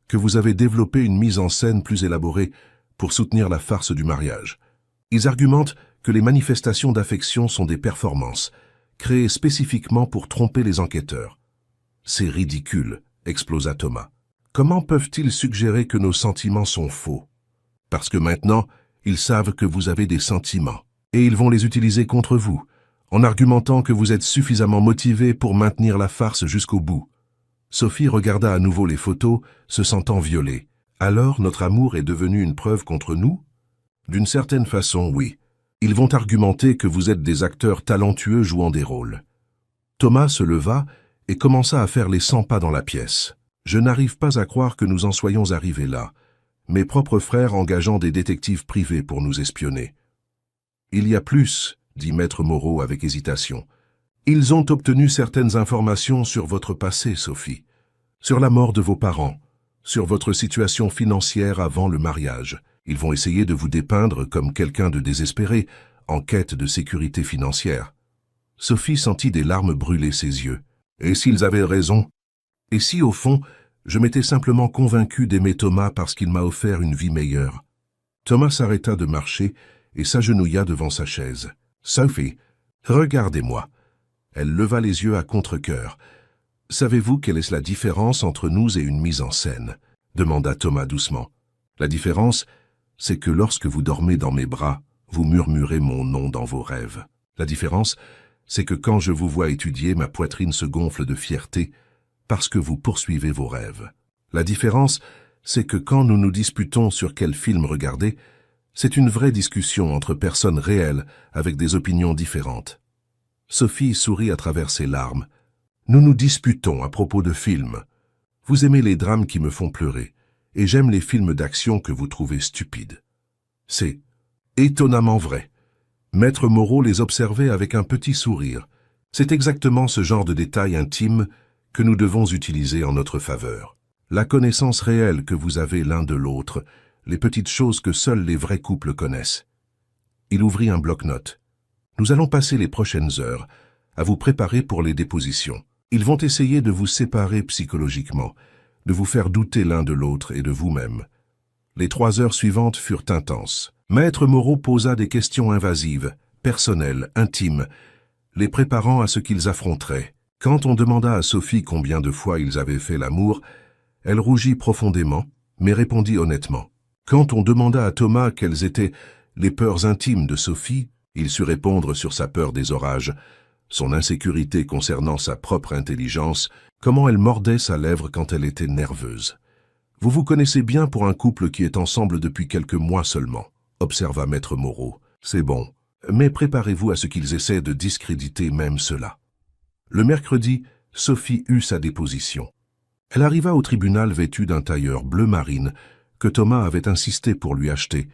que vous avez développé une mise en scène plus élaborée pour soutenir la farce du mariage. Ils argumentent que les manifestations d'affection sont des performances, créées spécifiquement pour tromper les enquêteurs. C'est ridicule, explosa Thomas. Comment peuvent-ils suggérer que nos sentiments sont faux? Parce que maintenant, ils savent que vous avez des sentiments, et ils vont les utiliser contre vous, en argumentant que vous êtes suffisamment motivé pour maintenir la farce jusqu'au bout. Sophie regarda à nouveau les photos, se sentant violée. Alors notre amour est devenu une preuve contre nous? D'une certaine façon, oui. Ils vont argumenter que vous êtes des acteurs talentueux jouant des rôles. Thomas se leva et commença à faire les 100 pas dans la pièce. Je n'arrive pas à croire que nous en soyons arrivés là. Mes propres frères engageant des détectives privés pour nous espionner. Il y a plus, dit Maître Moreau avec hésitation. Ils ont obtenu certaines informations sur votre passé, Sophie. Sur la mort de vos parents, sur votre situation financière avant le mariage. Ils vont essayer de vous dépeindre comme quelqu'un de désespéré, en quête de sécurité financière. Sophie sentit des larmes brûler ses yeux. Et s'ils avaient raison? Et si, au fond, je m'étais simplement convaincu d'aimer Thomas parce qu'il m'a offert une vie meilleure? Thomas s'arrêta de marcher et s'agenouilla devant sa chaise. « Sophie, regardez-moi. » Elle leva les yeux à contre-cœur. « Savez-vous quelle est la différence entre nous et une mise en scène ?» demanda Thomas doucement. « La différence, c'est que lorsque vous dormez dans mes bras, vous murmurez mon nom dans vos rêves. La différence, c'est que quand je vous vois étudier, ma poitrine se gonfle de fierté parce que vous poursuivez vos rêves. La différence, c'est que quand nous nous disputons sur quel film regarder, c'est une vraie discussion entre personnes réelles avec des opinions différentes. » Sophie sourit à travers ses larmes. « Nous nous disputons à propos de films. Vous aimez les drames qui me font pleurer, et j'aime les films d'action que vous trouvez stupides. » C'est étonnamment vrai. Maître Moreau les observait avec un petit sourire. C'est exactement ce genre de détails intimes que nous devons utiliser en notre faveur. La connaissance réelle que vous avez l'un de l'autre, les petites choses que seuls les vrais couples connaissent. Il ouvrit un bloc-notes. Nous allons passer les prochaines heures à vous préparer pour les dépositions. Ils vont essayer de vous séparer psychologiquement, de vous faire douter l'un de l'autre et de vous-même. Les 3 heures suivantes furent intenses. Maître Moreau posa des questions invasives, personnelles, intimes, les préparant à ce qu'ils affronteraient. Quand on demanda à Sophie combien de fois ils avaient fait l'amour, elle rougit profondément, mais répondit honnêtement. Quand on demanda à Thomas quelles étaient les peurs intimes de Sophie, il sut répondre sur sa peur des orages, son insécurité concernant sa propre intelligence, comment elle mordait sa lèvre quand elle était nerveuse. « Vous vous connaissez bien pour un couple qui est ensemble depuis quelques mois seulement, » observa Maître Moreau. « C'est bon, mais préparez-vous à ce qu'ils essaient de discréditer même cela. » Le mercredi, Sophie eut sa déposition. Elle arriva au tribunal vêtue d'un tailleur bleu marine que Thomas avait insisté pour lui acheter,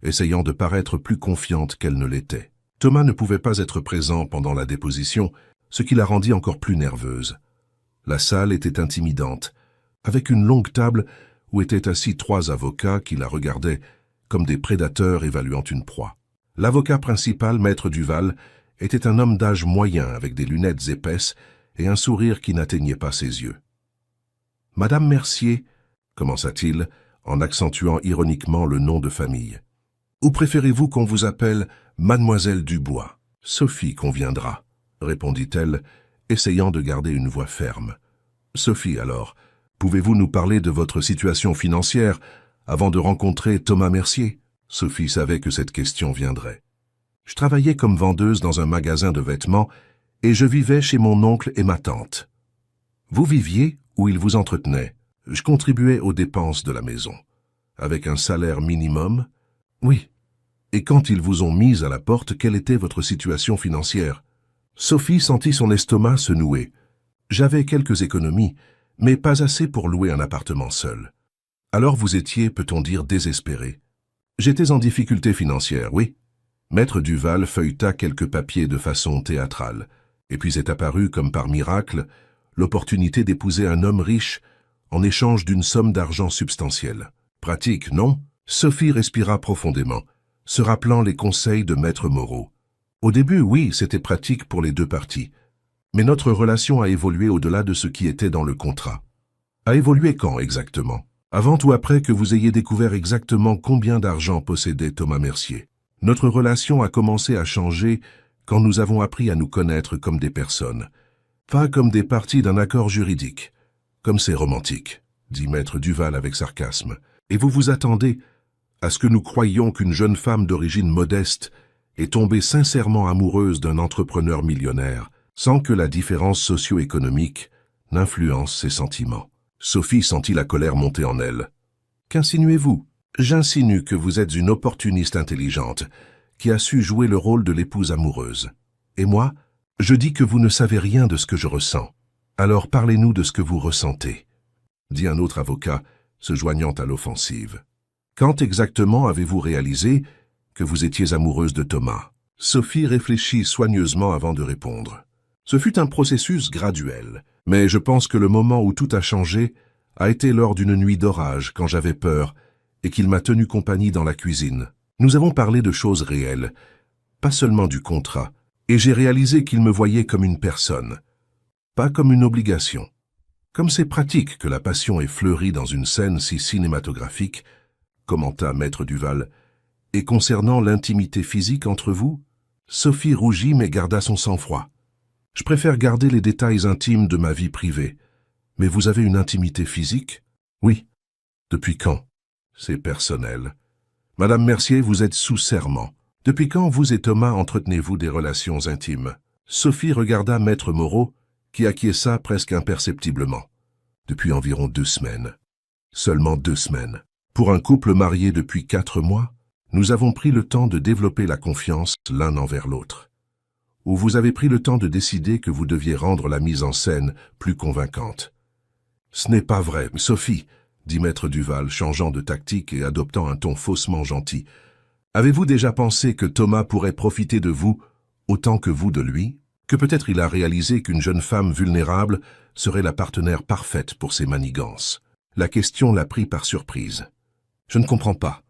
essayant de paraître plus confiante qu'elle ne l'était. Thomas ne pouvait pas être présent pendant la déposition, ce qui la rendit encore plus nerveuse. La salle était intimidante, avec une longue table où étaient assis 3 avocats qui la regardaient comme des prédateurs évaluant une proie. L'avocat principal, Maître Duval, était un homme d'âge moyen avec des lunettes épaisses et un sourire qui n'atteignait pas ses yeux. « Madame Mercier, » commença-t-il, en accentuant ironiquement le nom de famille. « Ou préférez-vous qu'on vous appelle Mademoiselle Dubois? »« Sophie conviendra, » répondit-elle, essayant de garder une voix ferme. « Sophie, alors, pouvez-vous nous parler de votre situation financière avant de rencontrer Thomas Mercier ?» Sophie savait que cette question viendrait. « Je travaillais comme vendeuse dans un magasin de vêtements et je vivais chez mon oncle et ma tante. »« Vous viviez où ils vous entretenaient? »« Je contribuais aux dépenses de la maison. »« Avec un salaire minimum? »« Oui. »« Et quand ils vous ont mise à la porte, quelle était votre situation financière? » Sophie sentit son estomac se nouer. « J'avais quelques économies, mais pas assez pour louer un appartement seul. »« Alors vous étiez, peut-on dire, désespéré? »« J'étais en difficulté financière, oui. » Maître Duval feuilleta quelques papiers de façon théâtrale, et puis est apparue, comme par miracle, l'opportunité d'épouser un homme riche en échange d'une somme d'argent substantielle. Pratique, non? Sophie respira profondément, se rappelant les conseils de Maître Moreau. Au début, oui, c'était pratique pour les 2 parties. Mais notre relation a évolué au-delà de ce qui était dans le contrat. A évolué quand exactement? Avant ou après que vous ayez découvert exactement combien d'argent possédait Thomas Mercier? Notre relation a commencé à changer quand nous avons appris à nous connaître comme des personnes, pas comme des parties d'un accord juridique. Comme c'est romantique, dit Maître Duval avec sarcasme. Et vous vous attendez à ce que nous croyions qu'une jeune femme d'origine modeste est tombée sincèrement amoureuse d'un entrepreneur millionnaire, sans que la différence socio-économique n'influence ses sentiments. Sophie sentit la colère monter en elle. Qu'insinuez-vous? J'insinue que vous êtes une opportuniste intelligente qui a su jouer le rôle de l'épouse amoureuse. Et moi, je dis que vous ne savez rien de ce que je ressens. Alors parlez-nous de ce que vous ressentez, dit un autre avocat, se joignant à l'offensive. Quand exactement avez-vous réalisé que vous étiez amoureuse de Thomas? Sophie réfléchit soigneusement avant de répondre. Ce fut un processus graduel, mais je pense que le moment où tout a changé a été lors d'une nuit d'orage quand j'avais peur et qu'il m'a tenu compagnie dans la cuisine. Nous avons parlé de choses réelles, pas seulement du contrat, et j'ai réalisé qu'il me voyait comme une personne, pas comme une obligation. Comme c'est pratique que la passion ait fleuri dans une scène si cinématographique, commenta Maître Duval, et concernant l'intimité physique entre vous, Sophie rougit mais garda son sang-froid. Je préfère garder les détails intimes de ma vie privée. Mais vous avez une intimité physique? Oui. Depuis quand? C'est personnel. Madame Mercier, vous êtes sous serment. Depuis quand vous et Thomas entretenez-vous des relations intimes? Sophie regarda Maître Moreau, qui acquiesça presque imperceptiblement. Depuis environ 2 semaines. Seulement 2 semaines. Pour un couple marié depuis 4 mois, nous avons pris le temps de développer la confiance l'un envers l'autre. Ou vous avez pris le temps de décider que vous deviez rendre la mise en scène plus convaincante. Ce n'est pas vrai, Sophie, dit Maître Duval, changeant de tactique et adoptant un ton faussement gentil. Avez-vous déjà pensé que Thomas pourrait profiter de vous autant que vous de lui? Que peut-être il a réalisé qu'une jeune femme vulnérable serait la partenaire parfaite pour ses manigances? La question l'a pris par surprise. Je ne comprends pas.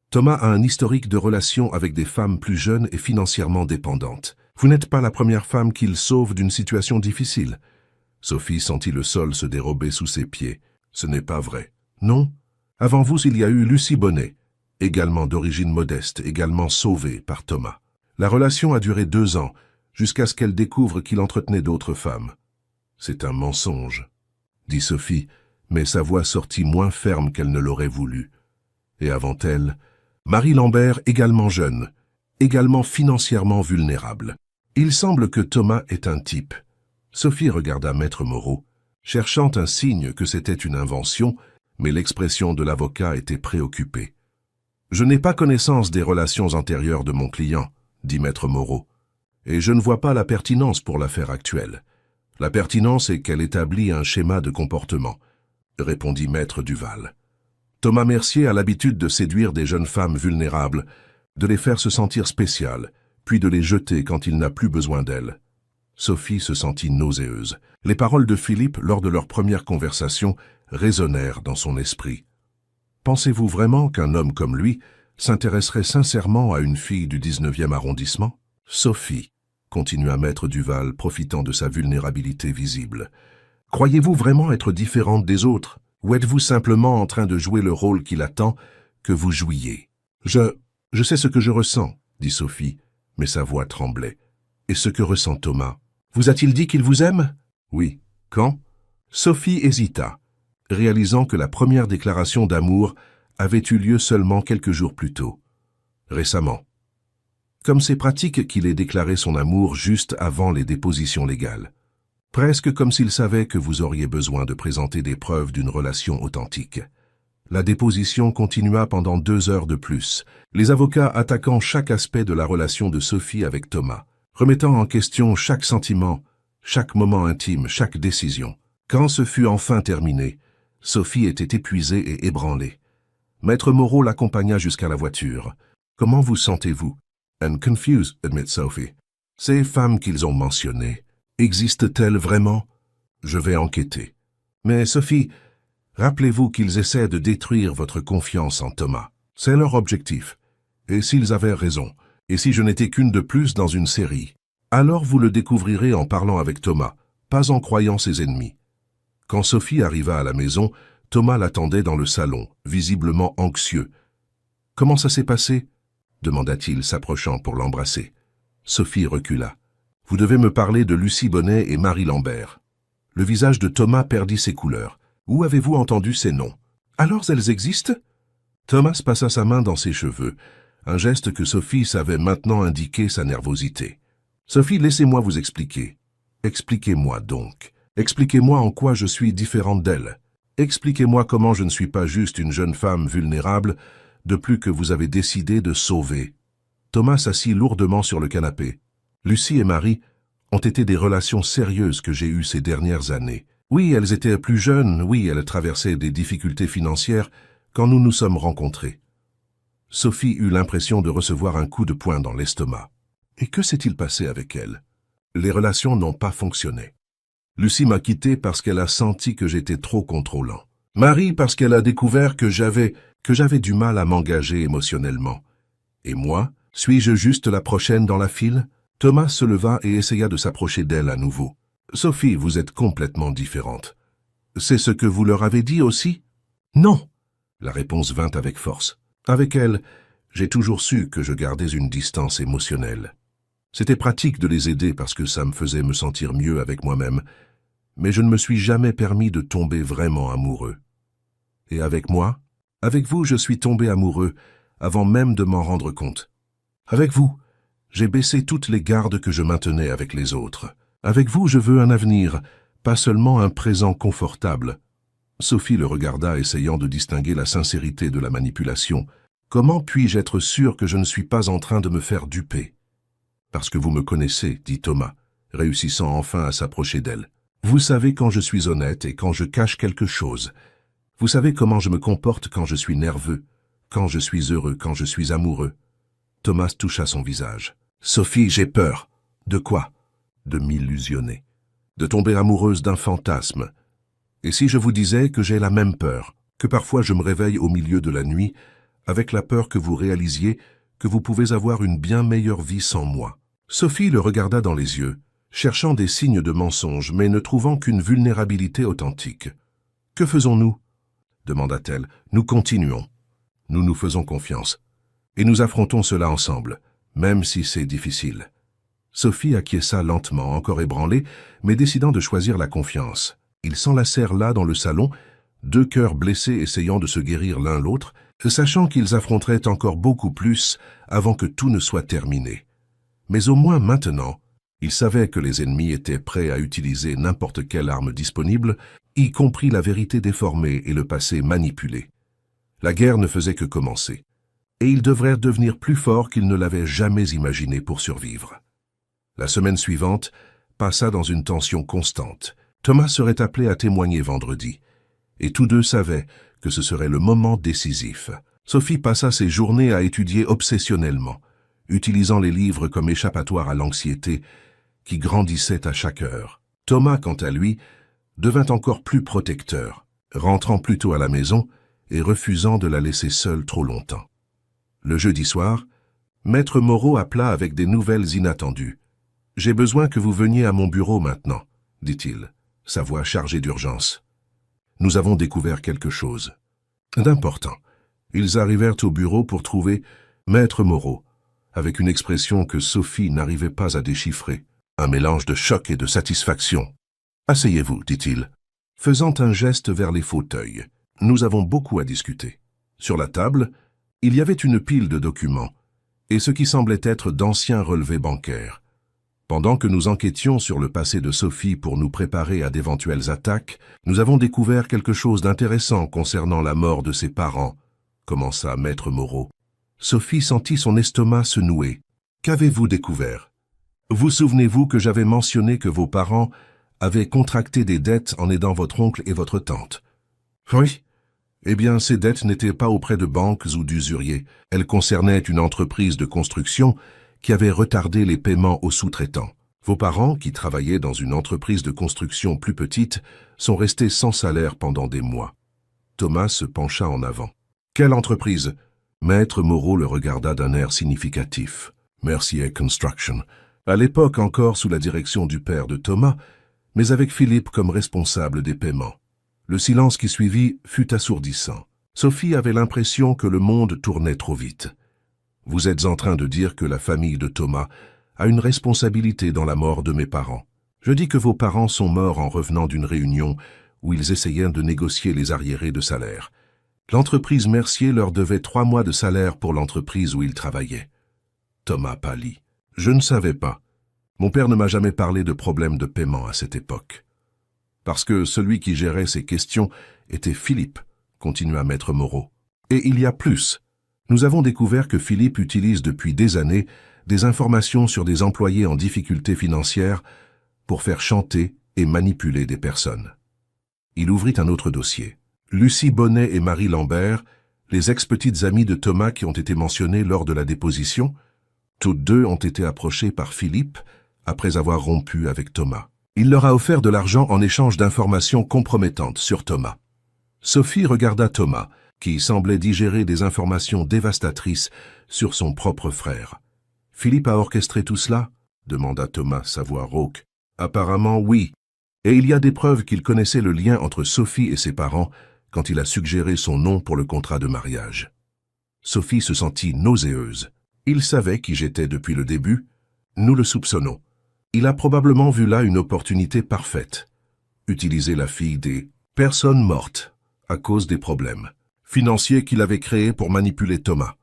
Thomas a un historique de relations avec des femmes plus jeunes et financièrement dépendantes. Vous n'êtes pas la première femme qu'il sauve d'une situation difficile. Sophie sentit le sol se dérober sous ses pieds. Ce n'est pas vrai. Non. Avant vous, il y a eu Lucie Bonnet, également d'origine modeste, également sauvée par Thomas. La relation a duré 2 ans, jusqu'à ce qu'elle découvre qu'il entretenait d'autres femmes. C'est un mensonge, dit Sophie, mais sa voix sortit moins ferme qu'elle ne l'aurait voulu. Et avant elle, Marie Lambert, également jeune, également financièrement vulnérable. Il semble que Thomas est un type. Sophie regarda Maître Moreau, cherchant un signe que c'était une invention, mais l'expression de l'avocat était préoccupée. « Je n'ai pas connaissance des relations antérieures de mon client, » dit Maître Moreau, « et je ne vois pas la pertinence pour l'affaire actuelle. La pertinence est qu'elle établit un schéma de comportement, » répondit Maître Duval. Thomas Mercier a l'habitude de séduire des jeunes femmes vulnérables, de les faire se sentir spéciales, puis de les jeter quand il n'a plus besoin d'elles. Sophie se sentit nauséeuse. Les paroles de Philippe, lors de leur première conversation, résonnèrent dans son esprit. Pensez-vous vraiment qu'un homme comme lui s'intéresserait sincèrement à une fille du 19e arrondissement? Sophie, continua Maître Duval, profitant de sa vulnérabilité visible. Croyez-vous vraiment être différente des autres? Ou êtes-vous simplement en train de jouer le rôle qu'il attend que vous jouiez? Je sais ce que je ressens, dit Sophie, mais sa voix tremblait. Et ce que ressent Thomas? Vous a-t-il dit qu'il vous aime? Oui. Quand? Sophie hésita, réalisant que la première déclaration d'amour avait eu lieu seulement quelques jours plus tôt. Récemment. Comme c'est pratique qu'il ait déclaré son amour juste avant les dépositions légales. Presque comme s'il savait que vous auriez besoin de présenter des preuves d'une relation authentique. La déposition continua pendant 2 heures de plus, les avocats attaquant chaque aspect de la relation de Sophie avec Thomas, remettant en question chaque sentiment, chaque moment intime, chaque décision. Quand ce fut enfin terminé, Sophie était épuisée et ébranlée. Maître Moreau l'accompagna jusqu'à la voiture. « Comment vous sentez-vous? »« I'm confused, admit Sophie. Ces femmes qu'ils ont mentionnées, existent-elles vraiment? Je vais enquêter. Mais Sophie, rappelez-vous qu'ils essaient de détruire votre confiance en Thomas. C'est leur objectif. Et s'ils avaient raison, et si je n'étais qu'une de plus dans une série, alors vous le découvrirez en parlant avec Thomas, pas en croyant ses ennemis. » Quand Sophie arriva à la maison, Thomas l'attendait dans le salon, visiblement anxieux. « Comment ça s'est passé » demanda-t-il, s'approchant pour l'embrasser. Sophie recula. « Vous devez me parler de Lucie Bonnet et Marie Lambert. » Le visage de Thomas perdit ses couleurs. « Où avez-vous entendu ces noms? Alors elles existent ?» Thomas passa sa main dans ses cheveux, un geste que Sophie savait maintenant indiquer sa nervosité. « Sophie, laissez-moi vous expliquer. »« Expliquez-moi donc. Expliquez-moi en quoi je suis différente d'elle. Expliquez-moi comment je ne suis pas juste une jeune femme vulnérable, de plus que vous avez décidé de sauver. » Thomas s'assit lourdement sur le canapé. « Lucie et Marie ont été des relations sérieuses que j'ai eues ces dernières années. Oui, elles étaient plus jeunes, oui, elles traversaient des difficultés financières quand nous nous sommes rencontrés. » Sophie eut l'impression de recevoir un coup de poing dans l'estomac. Et que s'est-il passé avec elle? Les relations n'ont pas fonctionné. Lucie m'a quitté parce qu'elle a senti que j'étais trop contrôlant. Marie parce qu'elle a découvert que j'avais du mal à m'engager émotionnellement. Et moi, suis-je juste la prochaine dans la file? Thomas se leva et essaya de s'approcher d'elle à nouveau. Sophie, vous êtes complètement différente. C'est ce que vous leur avez dit aussi? Non. La réponse vint avec force. Avec elle, j'ai toujours su que je gardais une distance émotionnelle. C'était pratique de les aider parce que ça me faisait me sentir mieux avec moi-même, mais je ne me suis jamais permis de tomber vraiment amoureux. Et avec moi, avec vous, je suis tombé amoureux avant même de m'en rendre compte. Avec vous, j'ai baissé toutes les gardes que je maintenais avec les autres. Avec vous, je veux un avenir, pas seulement un présent confortable. Sophie le regarda, essayant de distinguer la sincérité de la manipulation. Comment puis-je être sûr que je ne suis pas en train de me faire duper? Parce que vous me connaissez, dit Thomas, réussissant enfin à s'approcher d'elle. Vous savez quand je suis honnête et quand je cache quelque chose. Vous savez comment je me comporte quand je suis nerveux, quand je suis heureux, quand je suis amoureux. Thomas toucha son visage. Sophie, j'ai peur. De quoi? De m'illusionner. De tomber amoureuse d'un fantasme. Et si je vous disais que j'ai la même peur, que parfois je me réveille au milieu de la nuit, avec la peur que vous réalisiez que vous pouvez avoir une bien meilleure vie sans moi. Sophie le regarda dans les yeux, cherchant des signes de mensonge, mais ne trouvant qu'une vulnérabilité authentique. « Que faisons-nous » demanda-t-elle. « Nous continuons. Nous nous faisons confiance. Et nous affrontons cela ensemble, même si c'est difficile. » Sophie acquiesça lentement, encore ébranlée, mais décidant de choisir la confiance. Ils s'enlacèrent là dans le salon, deux cœurs blessés essayant de se guérir l'un l'autre, sachant qu'ils affronteraient encore beaucoup plus avant que tout ne soit terminé. Mais au moins maintenant, ils savaient que les ennemis étaient prêts à utiliser n'importe quelle arme disponible, y compris la vérité déformée et le passé manipulé. La guerre ne faisait que commencer, et ils devraient devenir plus forts qu'ils ne l'avaient jamais imaginé pour survivre. La semaine suivante passa dans une tension constante. Thomas serait appelé à témoigner vendredi, et tous deux savaient que ce serait le moment décisif. Sophie passa ses journées à étudier obsessionnellement, utilisant les livres comme échappatoire à l'anxiété qui grandissait à chaque heure. Thomas, quant à lui, devint encore plus protecteur, rentrant plus tôt à la maison et refusant de la laisser seule trop longtemps. Le jeudi soir, Maître Moreau appela avec des nouvelles inattendues. « J'ai besoin que vous veniez à mon bureau maintenant, » dit-il, sa voix chargée d'urgence. « Nous avons découvert quelque chose d'important. » Ils arrivèrent au bureau pour trouver Maître Moreau, avec une expression que Sophie n'arrivait pas à déchiffrer, un mélange de choc et de satisfaction. « Asseyez-vous, dit-il, faisant un geste vers les fauteuils. Nous avons beaucoup à discuter. » Sur la table, il y avait une pile de documents, et ce qui semblait être d'anciens relevés bancaires. Pendant que nous enquêtions sur le passé de Sophie pour nous préparer à d'éventuelles attaques, nous avons découvert quelque chose d'intéressant concernant la mort de ses parents, commença Maître Moreau. Sophie sentit son estomac se nouer. « Qu'avez-vous découvert? Vous souvenez-vous que j'avais mentionné que vos parents avaient contracté des dettes en aidant votre oncle et votre tante? » Oui. Eh bien, ces dettes n'étaient pas auprès de banques ou d'usuriers. Elles concernaient une entreprise de construction qui avait retardé les paiements aux sous-traitants. Vos parents, qui travaillaient dans une entreprise de construction plus petite, sont restés sans salaire pendant des mois. Thomas se pencha en avant. « Quelle entreprise ?» Maître Moreau le regarda d'un air significatif. « Mercier Construction. À l'époque encore sous la direction du père de Thomas, mais avec Philippe comme responsable des paiements. » Le silence qui suivit fut assourdissant. Sophie avait l'impression que le monde tournait trop vite. Vous êtes en train de dire que la famille de Thomas a une responsabilité dans la mort de mes parents. Je dis que vos parents sont morts en revenant d'une réunion où ils essayaient de négocier les arriérés de salaire. L'entreprise Mercier leur devait 3 mois de salaire pour l'entreprise où ils travaillaient. Thomas pâlit. Je ne savais pas. Mon père ne m'a jamais parlé de problème de paiement à cette époque. Parce que celui qui gérait ces questions était Philippe, continua Maître Moreau. Et il y a plus. Nous avons découvert que Philippe utilise depuis des années des informations sur des employés en difficulté financière pour faire chanter et manipuler des personnes. Il ouvrit un autre dossier. Lucie Bonnet et Marie Lambert, les ex-petites amies de Thomas qui ont été mentionnées lors de la déposition, toutes deux ont été approchées par Philippe après avoir rompu avec Thomas. Il leur a offert de l'argent en échange d'informations compromettantes sur Thomas. Sophie regarda Thomas, qui semblait digérer des informations dévastatrices sur son propre frère. « Philippe a orchestré tout cela ?» demanda Thomas, sa voix rauque. « Apparemment, oui. Et il y a des preuves qu'il connaissait le lien entre Sophie et ses parents quand il a suggéré son nom pour le contrat de mariage. » Sophie se sentit nauséeuse. « Il savait qui j'étais depuis le début. Nous le soupçonnons. Il a probablement vu là une opportunité parfaite. Utiliser la fille des personnes mortes à cause des problèmes financiers qu'il avait créés pour manipuler Thomas. »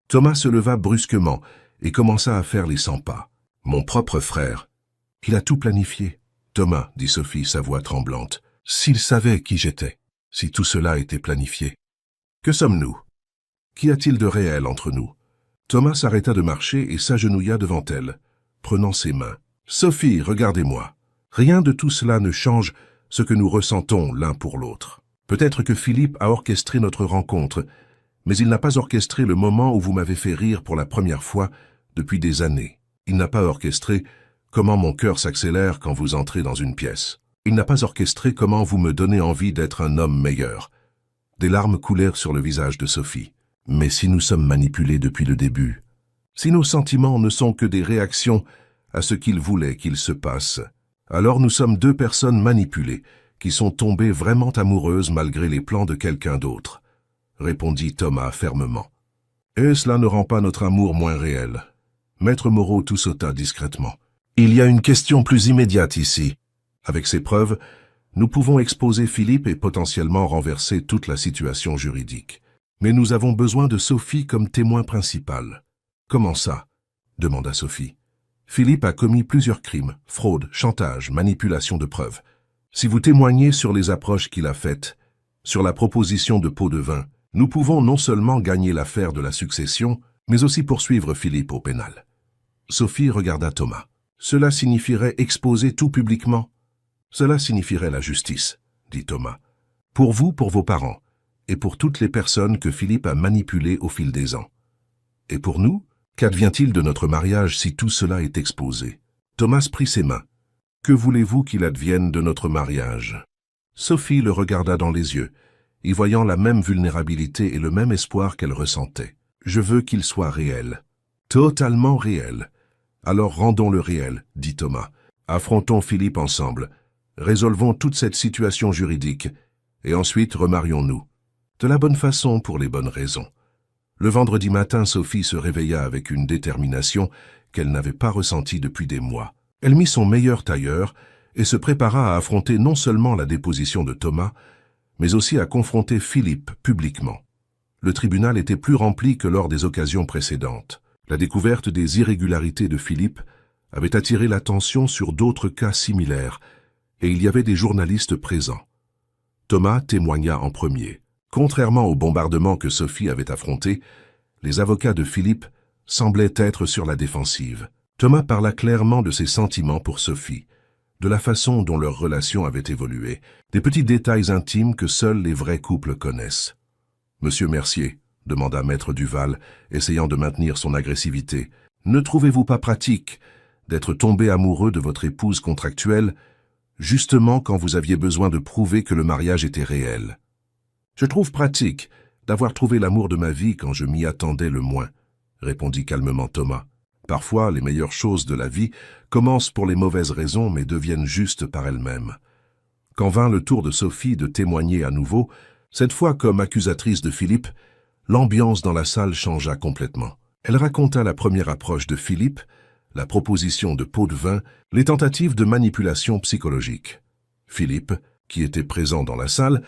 Thomas se leva brusquement et commença à faire les 100 pas. « Mon propre frère. Il a tout planifié. »« Thomas, » dit Sophie, sa voix tremblante, « s'il savait qui j'étais, si tout cela était planifié. Que sommes-nous? Qu'y a-t-il de réel entre nous ?» Thomas s'arrêta de marcher et s'agenouilla devant elle, prenant ses mains. « Sophie, regardez-moi. Rien de tout cela ne change ce que nous ressentons l'un pour l'autre. Peut-être que Philippe a orchestré notre rencontre, mais il n'a pas orchestré le moment où vous m'avez fait rire pour la première fois depuis des années. Il n'a pas orchestré comment mon cœur s'accélère quand vous entrez dans une pièce. Il n'a pas orchestré comment vous me donnez envie d'être un homme meilleur. » Des larmes coulèrent sur le visage de Sophie. « Mais si nous sommes manipulés depuis le début, si nos sentiments ne sont que des réactions à ce qu'il voulait qu'il se passe, alors nous sommes 2 personnes manipulées qui sont tombées vraiment amoureuses malgré les plans de quelqu'un d'autre, » répondit Thomas fermement. « Et cela ne rend pas notre amour moins réel. » Maître Moreau tout sauta discrètement. « Il y a une question plus immédiate ici. Avec ces preuves, nous pouvons exposer Philippe et potentiellement renverser toute la situation juridique. Mais nous avons besoin de Sophie comme témoin principal. »« Comment ça ?» demanda Sophie. « Philippe a commis plusieurs crimes, fraude, chantage, manipulation de preuves. Si vous témoignez sur les approches qu'il a faites, sur la proposition de pot de vin, nous pouvons non seulement gagner l'affaire de la succession, mais aussi poursuivre Philippe au pénal. » Sophie regarda Thomas. « Cela signifierait exposer tout publiquement ?»« Cela signifierait la justice, » dit Thomas. « Pour vous, pour vos parents, et pour toutes les personnes que Philippe a manipulées au fil des ans. Et pour nous, qu'advient-il de notre mariage si tout cela est exposé ?» Thomas prit ses mains. « Que voulez-vous qu'il advienne de notre mariage ?» Sophie le regarda dans les yeux, y voyant la même vulnérabilité et le même espoir qu'elle ressentait. « Je veux qu'il soit réel. Totalement réel. »« Alors rendons-le réel, » dit Thomas. « Affrontons Philippe ensemble. Résolvons toute cette situation juridique. Et ensuite remarions-nous. De la bonne façon pour les bonnes raisons. » Le vendredi matin, Sophie se réveilla avec une détermination qu'elle n'avait pas ressentie depuis des mois. Elle mit son meilleur tailleur et se prépara à affronter non seulement la déposition de Thomas, mais aussi à confronter Philippe publiquement. Le tribunal était plus rempli que lors des occasions précédentes. La découverte des irrégularités de Philippe avait attiré l'attention sur d'autres cas similaires, et il y avait des journalistes présents. Thomas témoigna en premier. Contrairement au bombardement que Sophie avait affronté, les avocats de Philippe semblaient être sur la défensive. Thomas parla clairement de ses sentiments pour Sophie, de la façon dont leur relation avait évolué, des petits détails intimes que seuls les vrais couples connaissent. « Monsieur Mercier, » demanda Maître Duval, essayant de maintenir son agressivité, « ne trouvez-vous pas pratique d'être tombé amoureux de votre épouse contractuelle, justement quand vous aviez besoin de prouver que le mariage était réel ? Je trouve pratique d'avoir trouvé l'amour de ma vie quand je m'y attendais le moins, » répondit calmement Thomas. « Parfois, les meilleures choses de la vie commencent pour les mauvaises raisons mais deviennent justes par elles-mêmes. » Quand vint le tour de Sophie de témoigner à nouveau, cette fois comme accusatrice de Philippe, l'ambiance dans la salle changea complètement. Elle raconta la première approche de Philippe, la proposition de pot de vin, les tentatives de manipulation psychologique. Philippe, qui était présent dans la salle,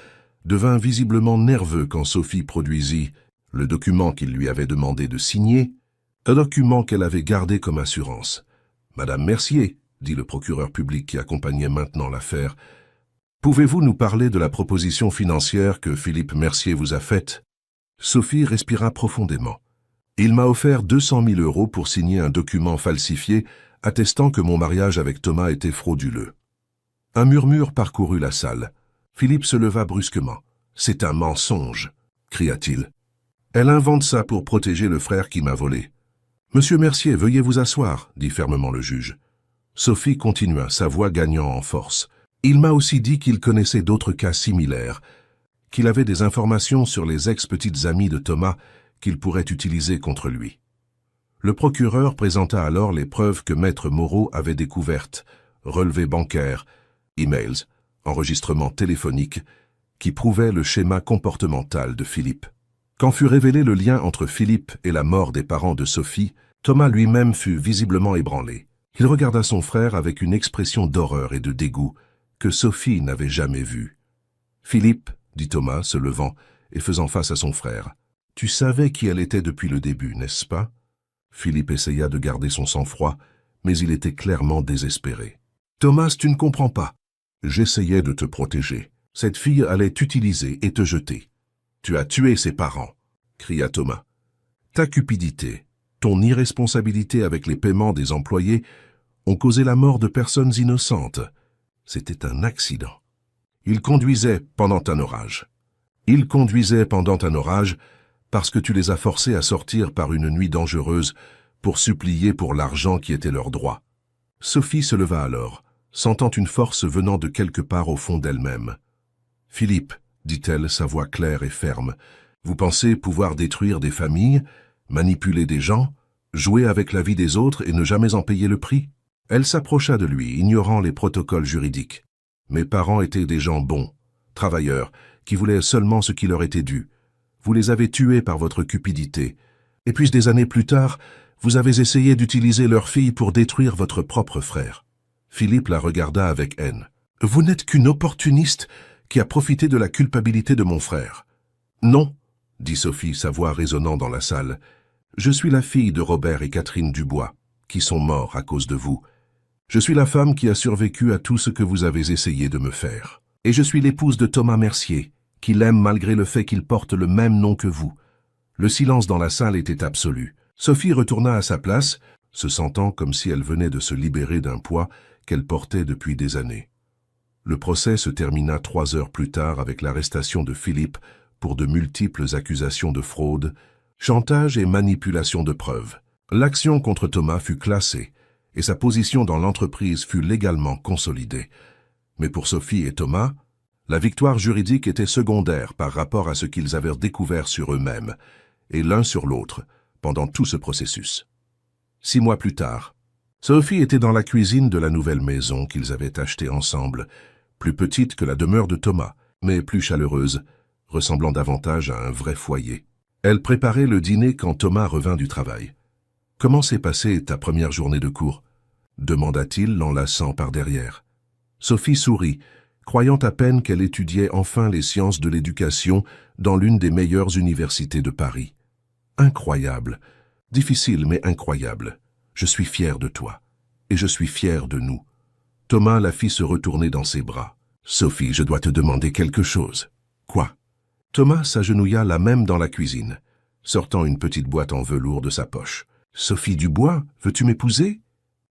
devint visiblement nerveux quand Sophie produisit le document qu'il lui avait demandé de signer, un document qu'elle avait gardé comme assurance. « Madame Mercier, » dit le procureur public qui accompagnait maintenant l'affaire, « pouvez-vous nous parler de la proposition financière que Philippe Mercier vous a faite ?» Sophie respira profondément. « Il m'a offert 200 000 € pour signer un document falsifié attestant que mon mariage avec Thomas était frauduleux. » Un murmure parcourut la salle. Philippe se leva brusquement. « C'est un mensonge !» cria-t-il. « Elle invente ça pour protéger le frère qui m'a volé. »« Monsieur Mercier, veuillez vous asseoir, » dit fermement le juge. Sophie continua, sa voix gagnant en force. « Il m'a aussi dit qu'il connaissait d'autres cas similaires, qu'il avait des informations sur les ex-petites amies de Thomas qu'il pourrait utiliser contre lui. » Le procureur présenta alors les preuves que Maître Moreau avait découvertes, relevés bancaires, emails, enregistrements téléphoniques, qui prouvaient le schéma comportemental de Philippe. Quand fut révélé le lien entre Philippe et la mort des parents de Sophie, Thomas lui-même fut visiblement ébranlé. Il regarda son frère avec une expression d'horreur et de dégoût que Sophie n'avait jamais vue. « Philippe, » dit Thomas, se levant et faisant face à son frère, « tu savais qui elle était depuis le début, n'est-ce pas ?» Philippe essaya de garder son sang-froid, mais il était clairement désespéré. « Thomas, tu ne comprends pas. J'essayais de te protéger. Cette fille allait t'utiliser et te jeter. Tu as tué ses parents, » cria Thomas. « Ta cupidité, ton irresponsabilité avec les paiements des employés ont causé la mort de personnes innocentes. C'était un accident. Il conduisait pendant un orage. Il conduisait pendant un orage parce que tu les as forcés à sortir par une nuit dangereuse pour supplier pour l'argent qui était leur droit. » Sophie se leva alors, sentant une force venant de quelque part au fond d'elle-même. « Philippe, » dit-elle, sa voix claire et ferme, « vous pensez pouvoir détruire des familles, manipuler des gens, jouer avec la vie des autres et ne jamais en payer le prix ?» Elle s'approcha de lui, ignorant les protocoles juridiques. « Mes parents étaient des gens bons, travailleurs, qui voulaient seulement ce qui leur était dû. Vous les avez tués par votre cupidité. Et puis des années plus tard, vous avez essayé d'utiliser leur fille pour détruire votre propre frère. » Philippe la regarda avec haine. « Vous n'êtes qu'une opportuniste qui a profité de la culpabilité de mon frère. »« Non, » dit Sophie, sa voix résonnant dans la salle. « Je suis la fille de Robert et Catherine Dubois, qui sont morts à cause de vous. Je suis la femme qui a survécu à tout ce que vous avez essayé de me faire. Et je suis l'épouse de Thomas Mercier, qui l'aime malgré le fait qu'il porte le même nom que vous. » Le silence dans la salle était absolu. Sophie retourna à sa place, se sentant comme si elle venait de se libérer d'un poids qu'elle portait depuis des années. Le procès se termina 3 heures plus tard avec l'arrestation de Philippe pour de multiples accusations de fraude, chantage et manipulation de preuves. L'action contre Thomas fut classée et sa position dans l'entreprise fut légalement consolidée. Mais pour Sophie et Thomas, la victoire juridique était secondaire par rapport à ce qu'ils avaient découvert sur eux-mêmes, et l'un sur l'autre, pendant tout ce processus. 6 mois plus tard, Sophie était dans la cuisine de la nouvelle maison qu'ils avaient achetée ensemble, plus petite que la demeure de Thomas, mais plus chaleureuse, ressemblant davantage à un vrai foyer. Elle préparait le dîner quand Thomas revint du travail. « Comment s'est passée ta première journée de cours ?» demanda-t-il, l'enlaçant par derrière. Sophie sourit, croyant à peine qu'elle étudiait enfin les sciences de l'éducation dans l'une des meilleures universités de Paris. « Incroyable, difficile mais incroyable. Je suis fier de toi, et je suis fier de nous. » Thomas la fit se retourner dans ses bras. « Sophie, je dois te demander quelque chose. »« Quoi ?» Thomas s'agenouilla là même dans la cuisine, sortant une petite boîte en velours de sa poche. « Sophie Dubois, veux-tu m'épouser ?»«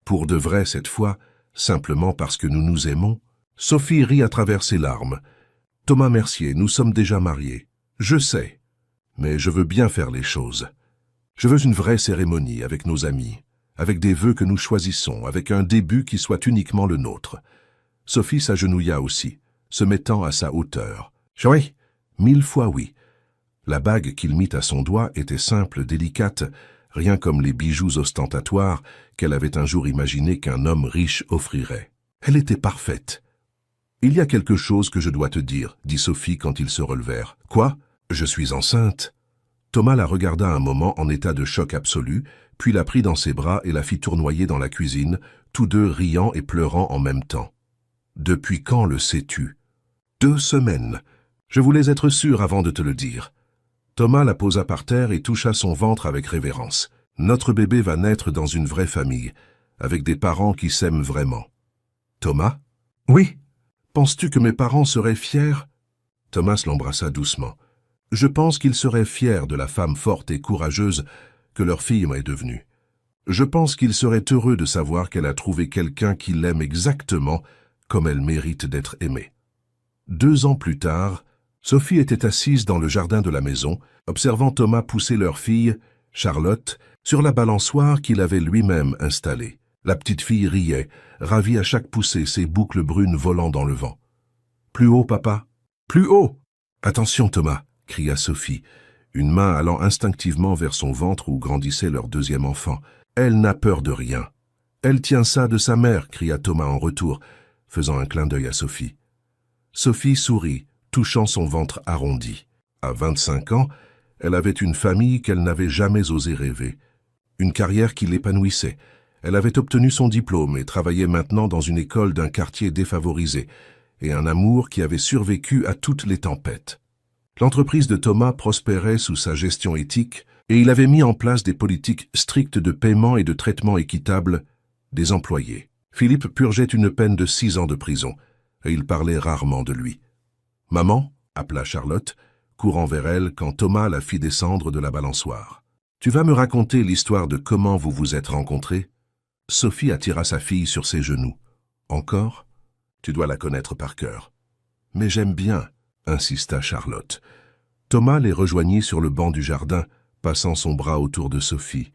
Pour de vrai cette fois, simplement parce que nous nous aimons. » Sophie rit à travers ses larmes. « Thomas Mercier, nous sommes déjà mariés. Je sais, mais je veux bien faire les choses. Je veux une vraie cérémonie avec nos amis, avec des vœux que nous choisissons, avec un début qui soit uniquement le nôtre. » Sophie s'agenouilla aussi, se mettant à sa hauteur. « Oui, 1000 fois oui. » La bague qu'il mit à son doigt était simple, délicate, rien comme les bijoux ostentatoires qu'elle avait un jour imaginé qu'un homme riche offrirait. Elle était parfaite. « Il y a quelque chose que je dois te dire, » dit Sophie quand ils se relevèrent. « Quoi ? Je suis enceinte. » Thomas la regarda un moment en état de choc absolu, puis la prit dans ses bras et la fit tournoyer dans la cuisine, tous deux riant et pleurant en même temps. « Depuis quand le sais-tu » ? « 2 semaines. Je voulais être sûr avant de te le dire. » Thomas la posa par terre et toucha son ventre avec révérence. « Notre bébé va naître dans une vraie famille, avec des parents qui s'aiment vraiment. » « Thomas ? » ?»« Oui. Penses-tu que mes parents seraient fiers ?» Thomas l'embrassa doucement. « Je pense qu'ils seraient fiers de la femme forte et courageuse que leur fille est devenue. Je pense qu'ils seraient heureux de savoir qu'elle a trouvé quelqu'un qui l'aime exactement comme elle mérite d'être aimée. » 2 ans plus tard, Sophie était assise dans le jardin de la maison, observant Thomas pousser leur fille, Charlotte, sur la balançoire qu'il avait lui-même installée. La petite fille riait, ravie à chaque poussée, ses boucles brunes volant dans le vent. « Plus haut, papa, plus haut !»« Attention, Thomas !» cria Sophie, une main allant instinctivement vers son ventre où grandissait leur 2e enfant. « Elle n'a peur de rien. »« Elle tient ça de sa mère !» cria Thomas en retour, faisant un clin d'œil à Sophie. Sophie sourit, touchant son ventre arrondi. À 25 ans, elle avait une famille qu'elle n'avait jamais osé rêver. Une carrière qui l'épanouissait. Elle avait obtenu son diplôme et travaillait maintenant dans une école d'un quartier défavorisé, et un amour qui avait survécu à toutes les tempêtes. L'entreprise de Thomas prospérait sous sa gestion éthique, et il avait mis en place des politiques strictes de paiement et de traitement équitable des employés. Philippe purgeait une peine de 6 ans de prison, et il parlait rarement de lui. « Maman » appela Charlotte, courant vers elle quand Thomas la fit descendre de la balançoire. « Tu vas me raconter l'histoire de comment vous vous êtes rencontrés ?» Sophie attira sa fille sur ses genoux. « Encore ? Tu dois la connaître par cœur. »« Mais j'aime bien » insista Charlotte. Thomas les rejoignit sur le banc du jardin, passant son bras autour de Sophie.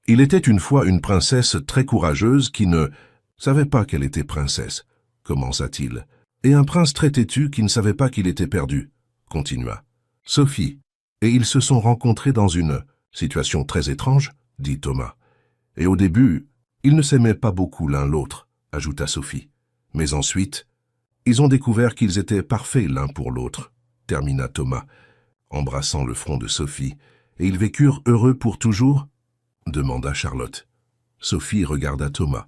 Il était une fois une princesse très courageuse qui ne savait pas qu'elle était princesse, commença-t-il, et un prince très têtu qui ne savait pas qu'il était perdu, continua. Sophie, et ils se sont rencontrés dans une situation très étrange, dit Thomas. Et au début, ils ne s'aimaient pas beaucoup l'un l'autre, ajouta Sophie. Mais ensuite, ils ont découvert qu'ils étaient parfaits l'un pour l'autre, termina Thomas, embrassant le front de Sophie. Et ils vécurent heureux pour toujours ? Demanda Charlotte. Sophie regarda Thomas,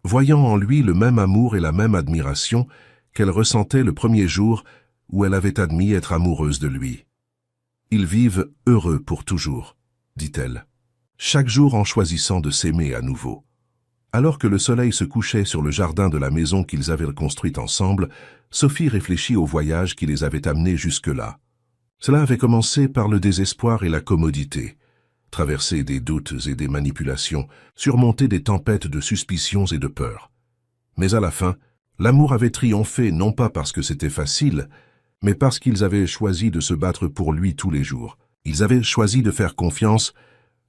voyant en lui le même amour et la même admiration qu'elle ressentait le premier jour où elle avait admis être amoureuse de lui. « Ils vivent heureux pour toujours, » dit-elle, chaque jour en choisissant de s'aimer à nouveau. Alors que le soleil se couchait sur le jardin de la maison qu'ils avaient construite ensemble, Sophie réfléchit au voyage qui les avait amenés jusque-là. Cela avait commencé par le désespoir et la commodité, traverser des doutes et des manipulations, surmonter des tempêtes de suspicions et de peurs. Mais à la fin, l'amour avait triomphé non pas parce que c'était facile, mais parce qu'ils avaient choisi de se battre pour lui tous les jours. Ils avaient choisi de faire confiance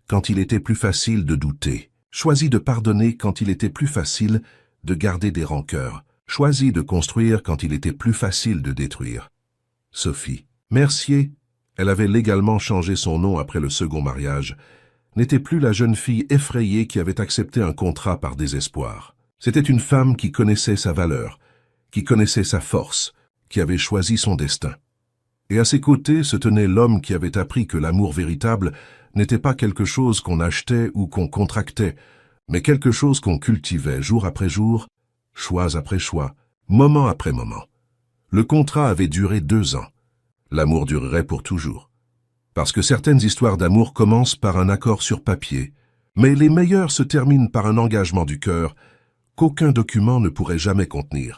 quand il était plus facile de douter, choisi de pardonner quand il était plus facile de garder des rancœurs, choisi de construire quand il était plus facile de détruire. Sophie Mercier, elle avait légalement changé son nom après le second mariage, n'était plus la jeune fille effrayée qui avait accepté un contrat par désespoir. C'était une femme qui connaissait sa valeur, qui connaissait sa force, qui avait choisi son destin. Et à ses côtés se tenait l'homme qui avait appris que l'amour véritable n'était pas quelque chose qu'on achetait ou qu'on contractait, mais quelque chose qu'on cultivait jour après jour, choix après choix, moment après moment. Le contrat avait duré 2 ans. L'amour durerait pour toujours. Parce que certaines histoires d'amour commencent par un accord sur papier, mais les meilleures se terminent par un engagement du cœur qu'aucun document ne pourrait jamais contenir.